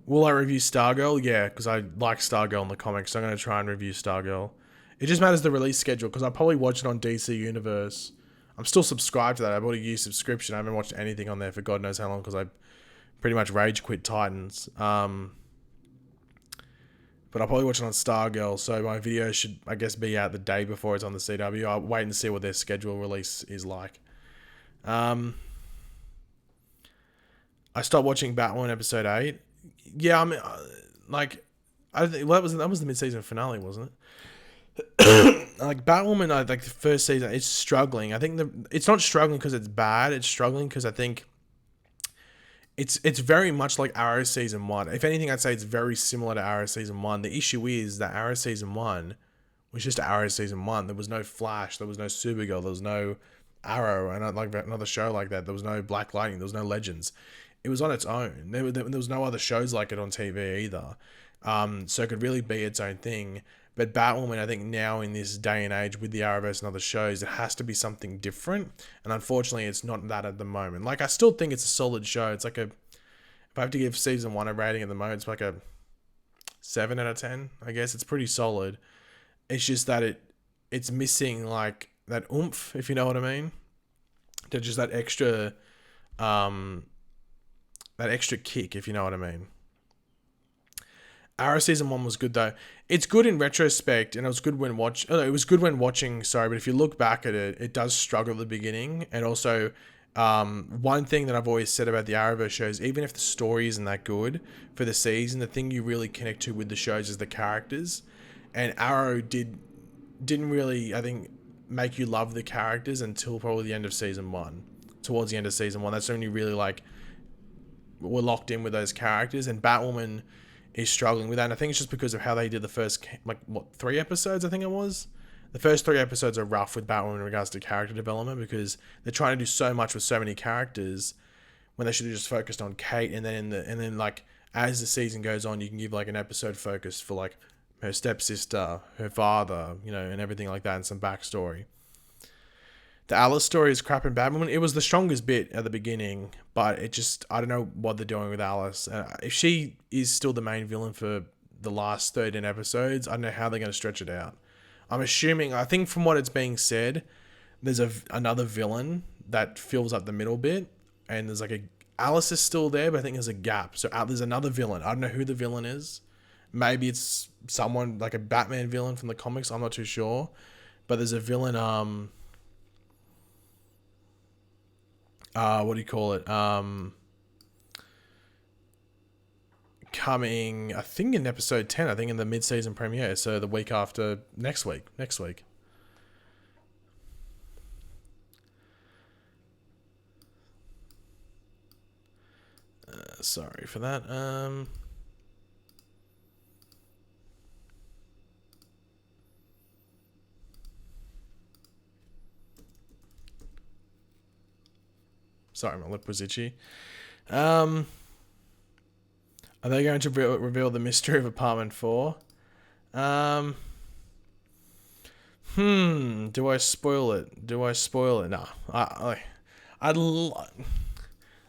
Will I review Stargirl? Yeah, because I like Stargirl in the comics, so I'm going to try and review Stargirl. It just matters the release schedule, because I'll probably watch it on DC Universe. I'm still subscribed to that. I bought a used subscription. I haven't watched anything on there for God knows how long, because I pretty much rage quit Titans. But I'll probably watch it on Stargirl, so my video should, I guess, be out the day before it's on the CW. I'll wait and see what their schedule release is like. I stopped watching Batwoman episode 8. Yeah, I mean, like, I think that was the mid-season finale, wasn't it? Like Batwoman, like the first season, it's struggling. I think it's not struggling because it's bad. It's struggling because I think it's very much like Arrow season one. If anything, I'd say it's very similar to Arrow season one. The issue is that Arrow season one was just Arrow season one. There was no Flash. There was no Supergirl. There was no Arrow, and like another show like that. There was no Black Lightning. There was no Legends. It was on its own. There was no other shows like it on TV either. So it could really be its own thing. But Batwoman, I think now in this day and age with the Arrowverse and other shows, it has to be something different. And unfortunately, it's not that at the moment. Like, I still think it's a solid show. It's like if I have to give season one a rating at the moment, it's like a 7 out of 10. I guess it's pretty solid. It's just that it's missing like that oomph, if you know what I mean. Just um, that extra kick, if you know what I mean. Arrow season one was good though. It's good in retrospect, and it was good when it was good when watching. Sorry, but if you look back at it, it does struggle at the beginning. And also, one thing that I've always said about the Arrowverse shows, even if the story isn't that good for the season, the thing you really connect to with the shows is the characters. And Arrow didn't really, I think, make you love the characters until probably the end of season one. Towards the end of season one, that's when you really like were locked in with those characters. And Batwoman is struggling with that, and I think it's just because of how they did the first, like, 3 episodes, I think it was. The first 3 episodes are rough with Batwoman in regards to character development, because they're trying to do so much with so many characters when they should have just focused on Kate, and then like as the season goes on, you can give like an episode focused for like her stepsister, her father, and everything like that, and some backstory. The Alice story is crap in Batwoman. It was the strongest bit at the beginning, but I don't know what they're doing with Alice. If she is still the main villain for the last 13 episodes, I don't know how they're going to stretch it out. I think from what it's being said, there's another villain that fills up the middle bit, and there's like Alice is still there, but I think there's a gap. So there's another villain. I don't know who the villain is. Maybe it's someone like a Batman villain from the comics. I'm not too sure. But there's a villain, what do you call it? Coming, I think in episode 10, I think in the mid-season premiere. So the week after next week. Sorry for that. Sorry, my lip was itchy. Are they going to reveal the mystery of Apartment 4? Do I spoil it? No.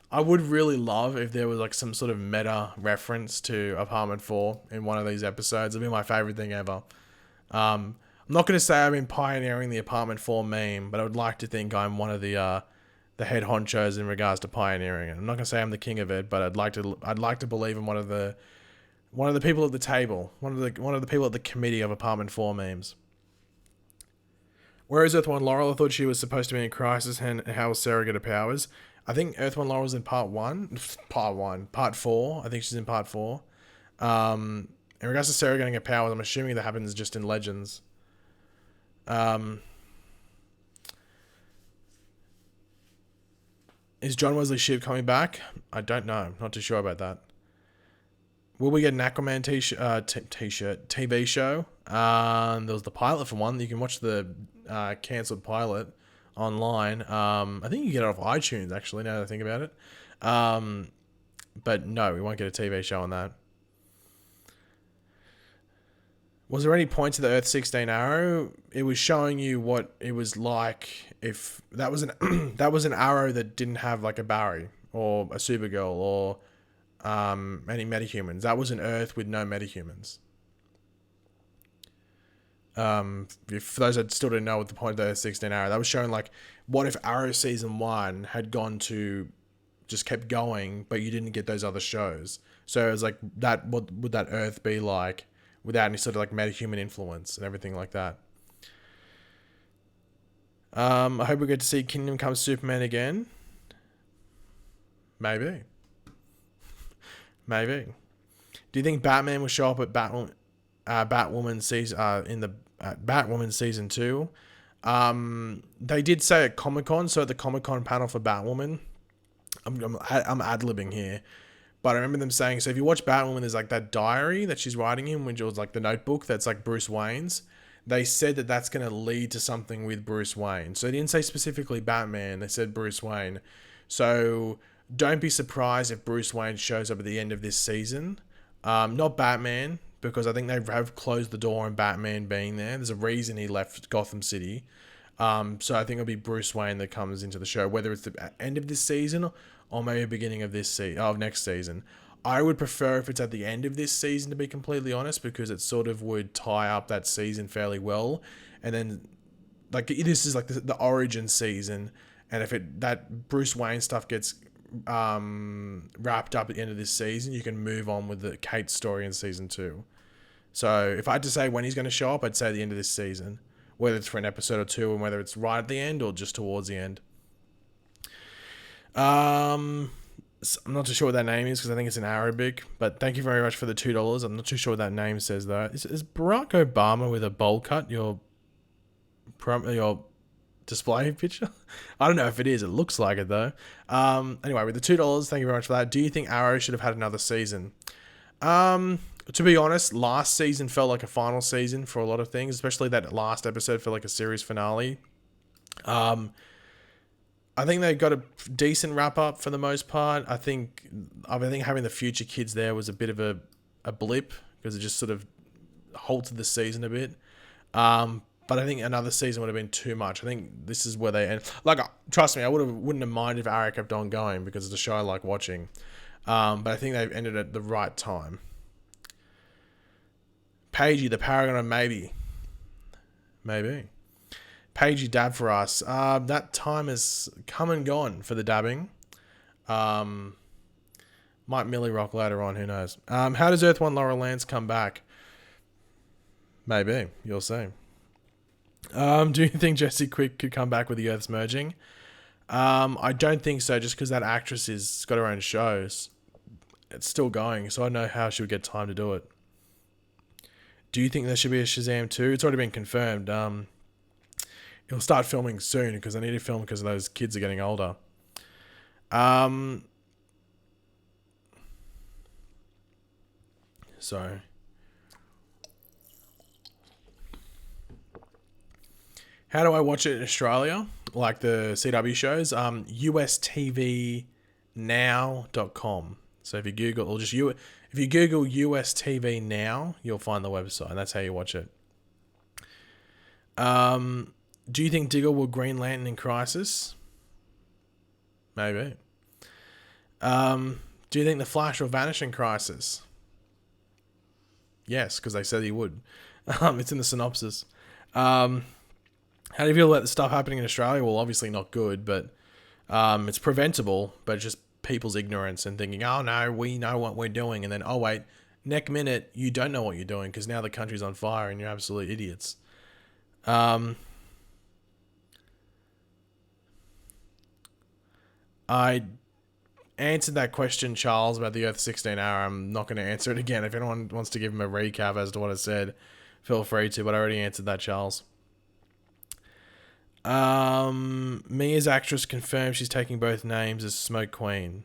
I would really love if there was like some sort of meta reference to Apartment 4 in one of these episodes. It'd be my favorite thing ever. I'm not going to say I've been pioneering the Apartment 4 meme, but I would like to think I'm one of the head honchos in regards to pioneering it. I'm not going to say I'm the king of it, but I'd like to believe I'm one of the people at the table, one of the people at the committee of Apartment 4 memes. Where is Earth One Laurel? I thought she was supposed to be in Crisis, and how will Sarah get her powers? I think Earth One Laurel's in part 4. I think she's in part 4. In regards to Sarah getting her powers, I'm assuming that happens just in Legends. Is John Wesley's ship coming back? I don't know. Not too sure about that. Will we get an Aquaman t-shirt TV show? There was the pilot for one. You can watch the cancelled pilot online. I think you can get it off iTunes, actually, now that I think about it. But no, we won't get a TV show on that. Was there any point to the Earth 16 arrow? It was showing you what it was like if that was an that was an arrow that didn't have like a Barry or a Supergirl or any metahumans. That was an Earth with no metahumans. For those that still didn't know what the point of the Earth 16 arrow, that was showing like what if Arrow season 1 had gone to just kept going, but you didn't get those other shows. So it was like that. What would that Earth be like without any sort of like metahuman influence and everything like that? I hope we get to see Kingdom Come Superman again. Maybe. Do you think Batman will show up at Batwoman season in the at Batwoman season 2. They did say at Comic-Con, so at the Comic-Con panel for Batwoman, I'm ad-libbing here, but I remember them saying, so if you watch Batwoman, there's like that diary that she's writing in, which was like the notebook that's like Bruce Wayne's. They said that that's going to lead to something with Bruce Wayne. So they didn't say specifically Batman, they said Bruce Wayne. So don't be surprised if Bruce Wayne shows up at the end of this season. Not Batman, because I think they have closed the door on Batman being there. There's a reason he left Gotham City. So I think it'll be Bruce Wayne that comes into the show, whether it's the end of this season or maybe the beginning of next season. I would prefer if it's at the end of this season, to be completely honest, because it sort of would tie up that season fairly well. And then, like, this is like the origin season, and if that Bruce Wayne stuff gets wrapped up at the end of this season, you can move on with the Kate story in season 2. So if I had to say when he's going to show up, I'd say the end of this season, whether it's for an episode or two, and whether it's right at the end or just towards the end. I'm not too sure what that name is because I think it's in Arabic, but thank you very much for the $2. I'm not too sure what that name says though. Is Barack Obama with a bowl cut your display picture? I don't know if it is. It looks like it though. Anyway, with the $2, thank you very much for that. Do you think Arrow should have had another season? To be honest, last season felt like a final season for a lot of things, especially that last episode felt like a series finale. I think they got a decent wrap up for the most part. I think having the future kids there was a bit of a blip because it just sort of halted the season a bit. But I think another season would have been too much. I think this is where they end. Like, trust me, I wouldn't have minded if Arrow kept on going because it's a show I like watching. But I think they've ended at the right time. Paigey, the paragon of maybe. Paigey dab for us. That time has come and gone for the dabbing. Might Millie rock later on, who knows. How does Earth 1 Laurel Lance come back? Maybe, you'll see. Do you think Jesse Quick could come back with the Earths merging? I don't think so, just because that actress has got her own shows. It's still going, so I don't know how she would get time to do it. Do you think there should be a Shazam 2? It's already been confirmed. He'll start filming soon because I need to film because those kids are getting older. So, how do I watch it in Australia? Like the CW shows? USTVnow.com. So if you Google, or just if you Google US TV Now, you'll find the website, and that's how you watch it. Do you think Diggle will Green Lantern in Crisis? Maybe. Do you think the Flash will vanish in Crisis? Yes, because they said he would. It's in the synopsis. How do you feel about the stuff happening in Australia? Well, obviously not good, but it's preventable, but just people's ignorance and thinking, oh no, we know what we're doing, and then, oh wait, next minute, you don't know what you're doing because now the country's on fire and you're absolute idiots. I answered that question, Charles, about the Earth 16 hour. I'm not going to answer it again. If anyone wants to give him a recap as to what I said, feel free to, but I already answered that, Charles. Mia's actress confirmed she's taking both names as Smoke Queen.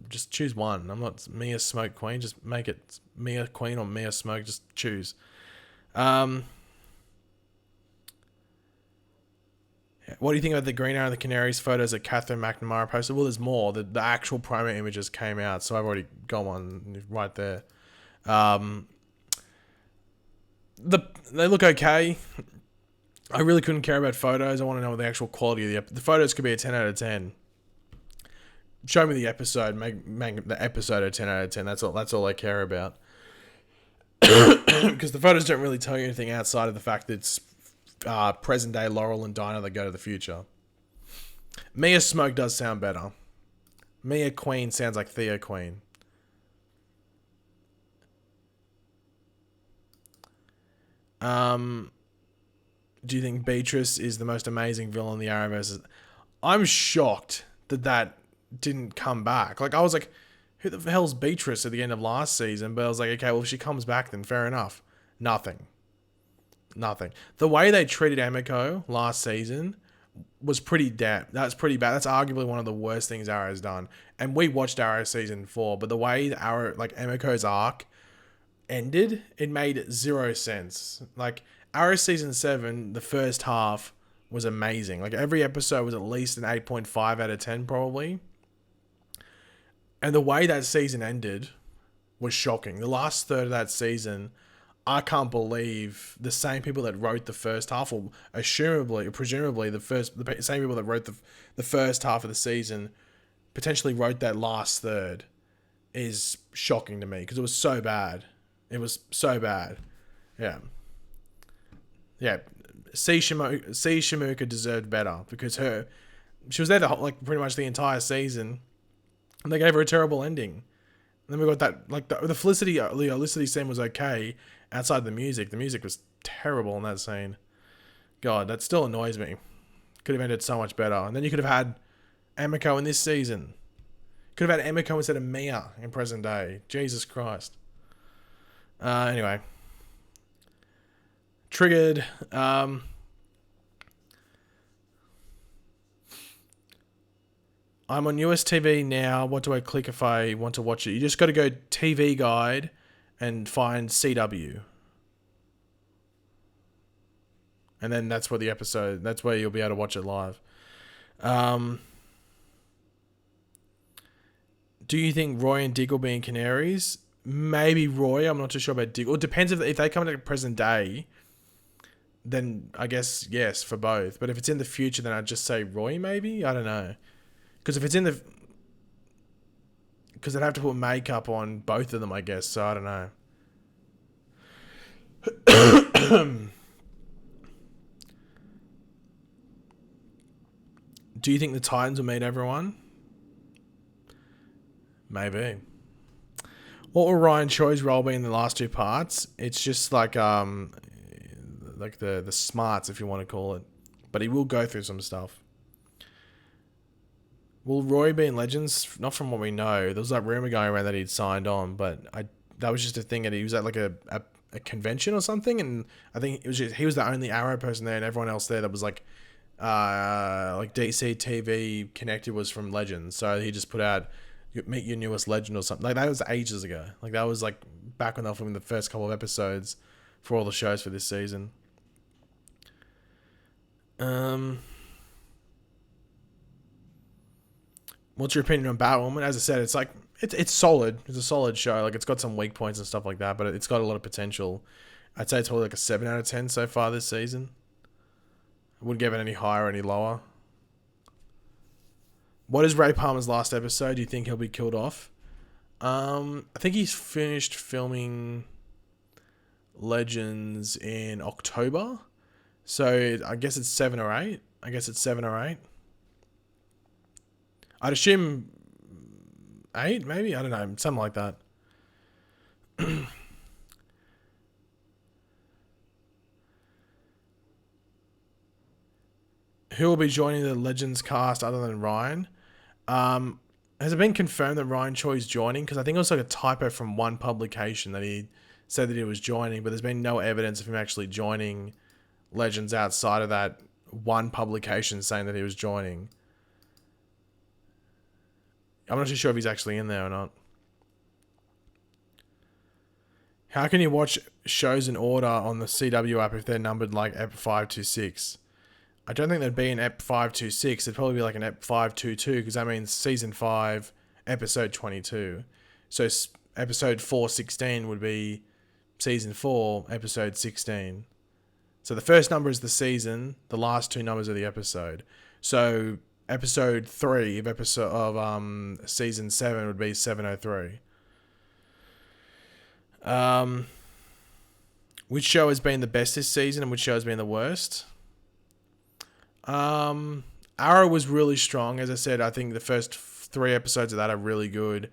Just choose one. I'm not Mia Smoke Queen. Just make it Mia Queen or Mia Smoke. Just choose. What do you think about the Green Arrow and the Canaries photos that Catherine McNamara posted? Well, there's more. The actual promo images came out, so I've already got one right there. They look okay. I really couldn't care about photos. I want to know the actual quality of the photos could be a 10 out of 10. Show me the episode. Make the episode a 10 out of 10. That's all I care about. Because the photos don't really tell you anything outside of the fact that it's present day Laurel and Dinah that go to the future. Mia Smoke does sound better. Mia Queen sounds like Thea Queen. Do you think Beatrice is the most amazing villain in the Arrowverse? I'm shocked that didn't come back. Like, I was like, who the hell's Beatrice at the end of last season? But I was like, okay, well, if she comes back, then fair enough. Nothing. Nothing. The way they treated Emiko last season was pretty damn. That's pretty bad. That's arguably one of the worst things Arrow's done. And we watched Arrow season 4, but the way Arrow, like Emiko's arc ended, it made zero sense. Like Arrow season 7, the first half was amazing. Like every episode was at least an 8.5 out of 10 probably. And the way that season ended was shocking. The last third of that season, I can't believe the same people that wrote the first half, or presumably the same people that wrote the first half of the season, potentially wrote that last third, is shocking to me because it was so bad. It was so bad. Yeah. Yeah. C. Shimuka deserved better because she was there pretty much the entire season, and they gave her a terrible ending. And then we got that, like, the Felicity scene was okay outside the music. The music was terrible in that scene. God, that still annoys me. Could have ended so much better. And then you could have had Emiko in this season. Could have had Emiko instead of Mia in present day. Jesus Christ. Anyway. Triggered. I'm on US TV now. What do I click if I want to watch it? You just got to go TV guide and find CW. And then that's where that's where you'll be able to watch it live. Do you think Roy and Dick will be in Canaries? Maybe Roy. I'm not too sure about Dick. Or it depends if they come to present day, then I guess yes for both. But if it's in the future, then I'd just say Roy maybe? I don't know. Because if it's in because I'd have to put makeup on both of them, I guess. So I don't know. Do you think the Titans will meet everyone? Maybe. What will Ryan Choi's role be in the last two parts? It's just like the smarts, if you want to call it. But he will go through some stuff. Will Roy be in Legends? Not from what we know. There was that rumor going around that he'd signed on, but that was just a thing that he was at like a convention or something, and I think he was the only Arrow person there, and everyone else there that was like DC TV connected was from Legends. So he just put out meet your newest legend or something. Like that was ages ago. Like that was like back when they were filming the first couple of episodes for all the shows for this season. What's your opinion on Batwoman? As I said, it's like it's solid. It's a solid show. Like it's got some weak points and stuff like that, but it's got a lot of potential. I'd say it's probably like a 7 out of 10 so far this season. I wouldn't give it any higher or any lower. What is Ray Palmer's last episode? Do you think he'll be killed off? I think he's finished filming Legends in October. So I guess it's 7 or 8. I'd assume 8, maybe? I don't know. Something like that. Who will be joining the Legends cast other than Ryan? Has it been confirmed that Ryan Choi's joining? Because I think it was like a typo from one publication that he said that he was joining, but there's been no evidence of him actually joining Legends outside of that one publication saying that he was joining. I'm not too sure if he's actually in there or not. How can you watch shows in order on the CW app if they're numbered like Ep 526? I don't think there'd be an Ep 526. It'd probably be like an Ep 522 because that means Season 5, Episode 22. So Episode 416 would be Season 4, Episode 16. So the first number is the season. The last two numbers are the episode. So Episode 3 of Season 7 would be 703. Which show has been the best this season and which show has been the worst? Arrow was really strong. As I said, I think the first 3 episodes of that are really good.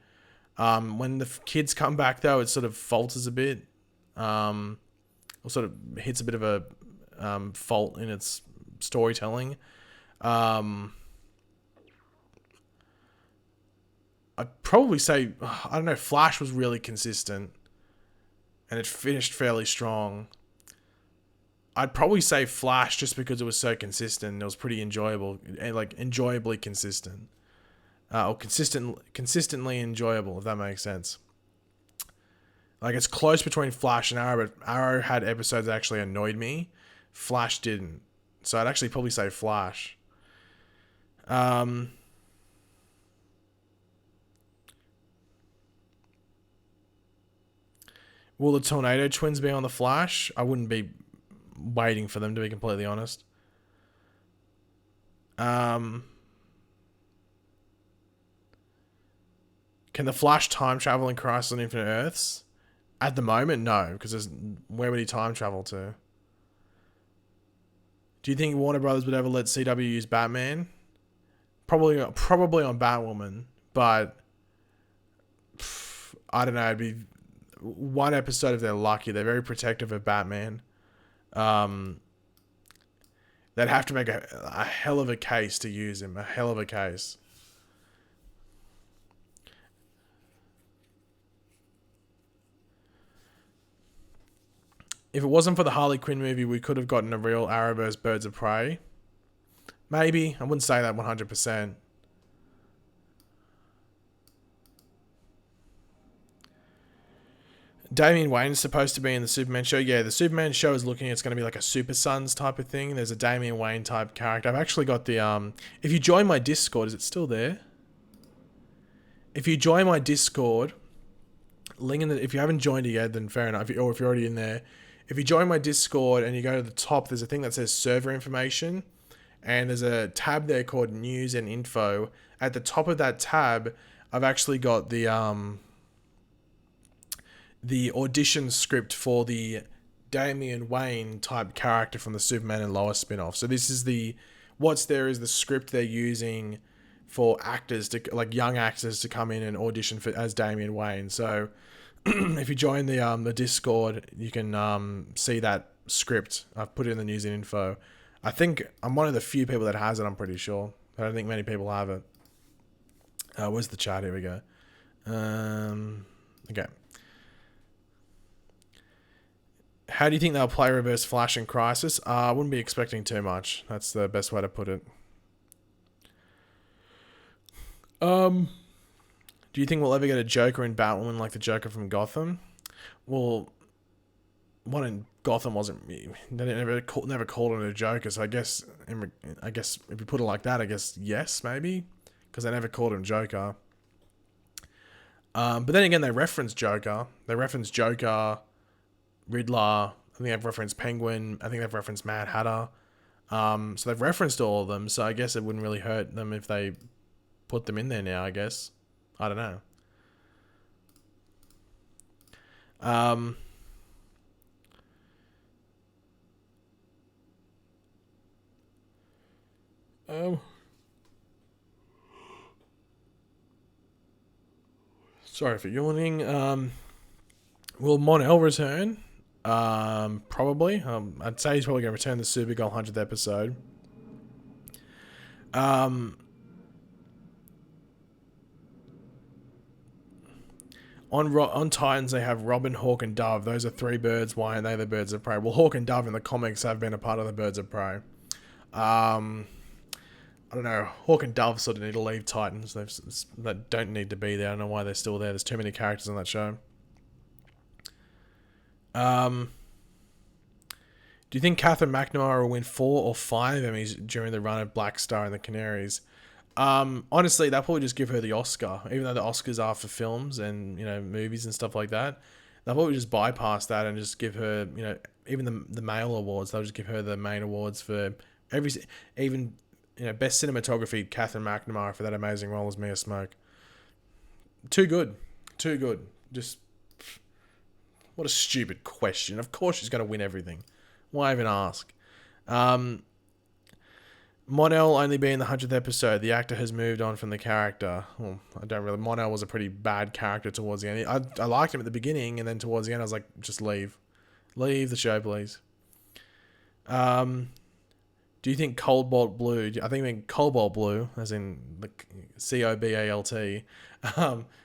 When the kids come back, though, it sort of falters a bit. Or sort of hits a bit of a fault in its storytelling. I'd probably say, I don't know, Flash was really consistent. And it finished fairly strong. I'd probably say Flash just because it was so consistent. It was pretty enjoyable, and like enjoyably consistent, or consistently enjoyable, if that makes sense. Like it's close between Flash and Arrow, but Arrow had episodes that actually annoyed me. Flash didn't, so I'd actually probably say Flash. Um, will the Tornado Twins be on the Flash? I wouldn't be waiting for them, to be completely honest. Um, can the Flash time travel in Crisis on Infinite Earths? At the moment, no, because there's where would he time travel to? Do you think Warner Brothers would ever let CW use Batman? Probably on Batwoman, but I don't know. It'd be one episode if they're lucky. They're very protective of Batman. Um, they'd have to make a hell of a case to use him. A hell of a case. If it wasn't for the Harley Quinn movie, we could have gotten a real Arrowverse Birds of Prey. Maybe. I wouldn't say that 100%. Damian Wayne's supposed to be in the Superman show. Yeah, the Superman show is looking, it's going to be like a Super Sons type of thing. There's a Damian Wayne type character. I've actually got the, if you join my Discord, is it still there? If you join my Discord, link in the, if you haven't joined it yet, then fair enough. Or if you're already in there, if you join my Discord and you go to the top, there's a thing that says server information. And there's a tab there called news and info. At the top of that tab, I've actually got the audition script for the Damian Wayne type character from the Superman and Lois spin-off. So this is what's there is the script they're using for actors to, like young actors, to come in and audition for as Damian Wayne. So if you join the Discord, you can see that script. I've put it in the news and info. I think I'm one of the few people that has it, I'm pretty sure. I don't think many people have it. Where's the chat? Here we go. Okay. How do you think they'll play Reverse Flash in Crisis? I wouldn't be expecting too much. That's the best way to put it. Do you think we'll ever get a Joker in Batwoman like the Joker from Gotham? Well, one in Gotham wasn't. They never called it a Joker, so I guess if you put it like that, I guess yes, maybe, because they never called him Joker. But then again, they referenced Joker. They referenced Joker, Riddler. I think they've referenced Penguin. I think they've referenced Mad Hatter. So they've referenced all of them. So I guess it wouldn't really hurt them if they put them in there now. I guess. I don't know. Sorry for yawning. Will Mon-El return? Probably. I'd say he's probably going to return the Supergirl 100th episode. On Titans, they have Robin, Hawk, and Dove. Those are three birds. Why aren't they the birds of prey? Well, Hawk and Dove in the comics have been a part of the birds of prey. I don't know. Hawk and Dove sort of need to leave Titans. They don't need to be there. I don't know why they're still there. There's too many characters on that show. Do you think Catherine McNamara will win 4 or 5 Emmys during the run of Black Star and the Canaries? Honestly, they'll probably just give her the Oscar, even though the Oscars are for films and movies and stuff like that. They'll probably just bypass that and just give her, even the male awards. They'll just give her the main awards for even best cinematography. Catherine McNamara for that amazing role as Mia Smoke. Too good. Just what a stupid question. Of course she's going to win everything. Why even ask? Mon-El only being the 100th episode. The actor has moved on from the character. Well, Mon-El was a pretty bad character towards the end. I liked him at the beginning, and then towards the end I was like, just leave. Leave the show, please. Do you think Cobalt Blue... I think I mean Cobalt Blue, as in the Cobalt. Do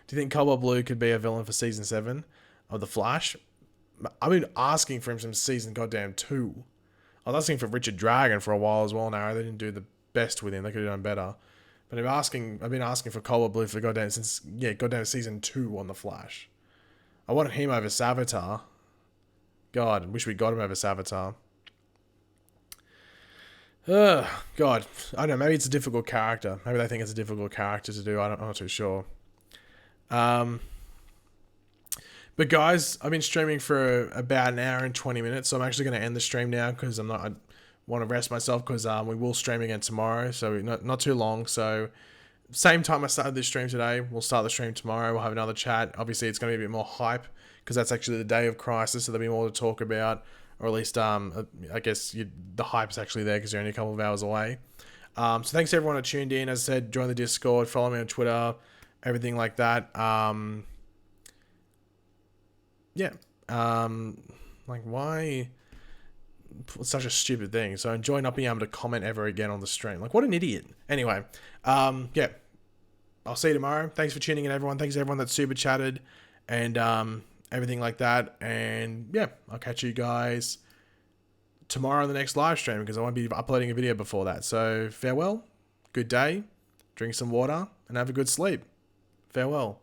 you think Cobalt Blue could be a villain for Season 7 of The Flash? I've been asking for him since Season goddamn 2. I was asking for Richard Dragon for a while as well. Now they didn't do the best with him. They could have done better. But I've been asking for Cobalt Blue for goddamn since goddamn season 2 on the Flash. I wanted him over Savitar. God, I wish we got him over Savitar. God, I don't know. Maybe it's a difficult character. Maybe they think it's a difficult character to do. I'm not too sure. But guys, I've been streaming for about an hour and 20 minutes, so I'm actually going to end the stream now because I want to rest myself because we will stream again tomorrow, so not too long. So same time I started this stream today, we'll start the stream tomorrow. We'll have another chat. Obviously, it's going to be a bit more hype because that's actually the day of Crisis, so there'll be more to talk about, or at least I guess the hype's actually there because you're only a couple of hours away. So thanks to everyone that tuned in. As I said, join the Discord, follow me on Twitter, everything like that. Like why? It's such a stupid thing. So enjoy not being able to comment ever again on the stream. Like what an idiot. Anyway, yeah. I'll see you tomorrow. Thanks for tuning in, everyone. Thanks to everyone that super chatted and everything like that. And yeah, I'll catch you guys tomorrow on the next live stream because I won't be uploading a video before that. So farewell, good day, drink some water, and have a good sleep. Farewell.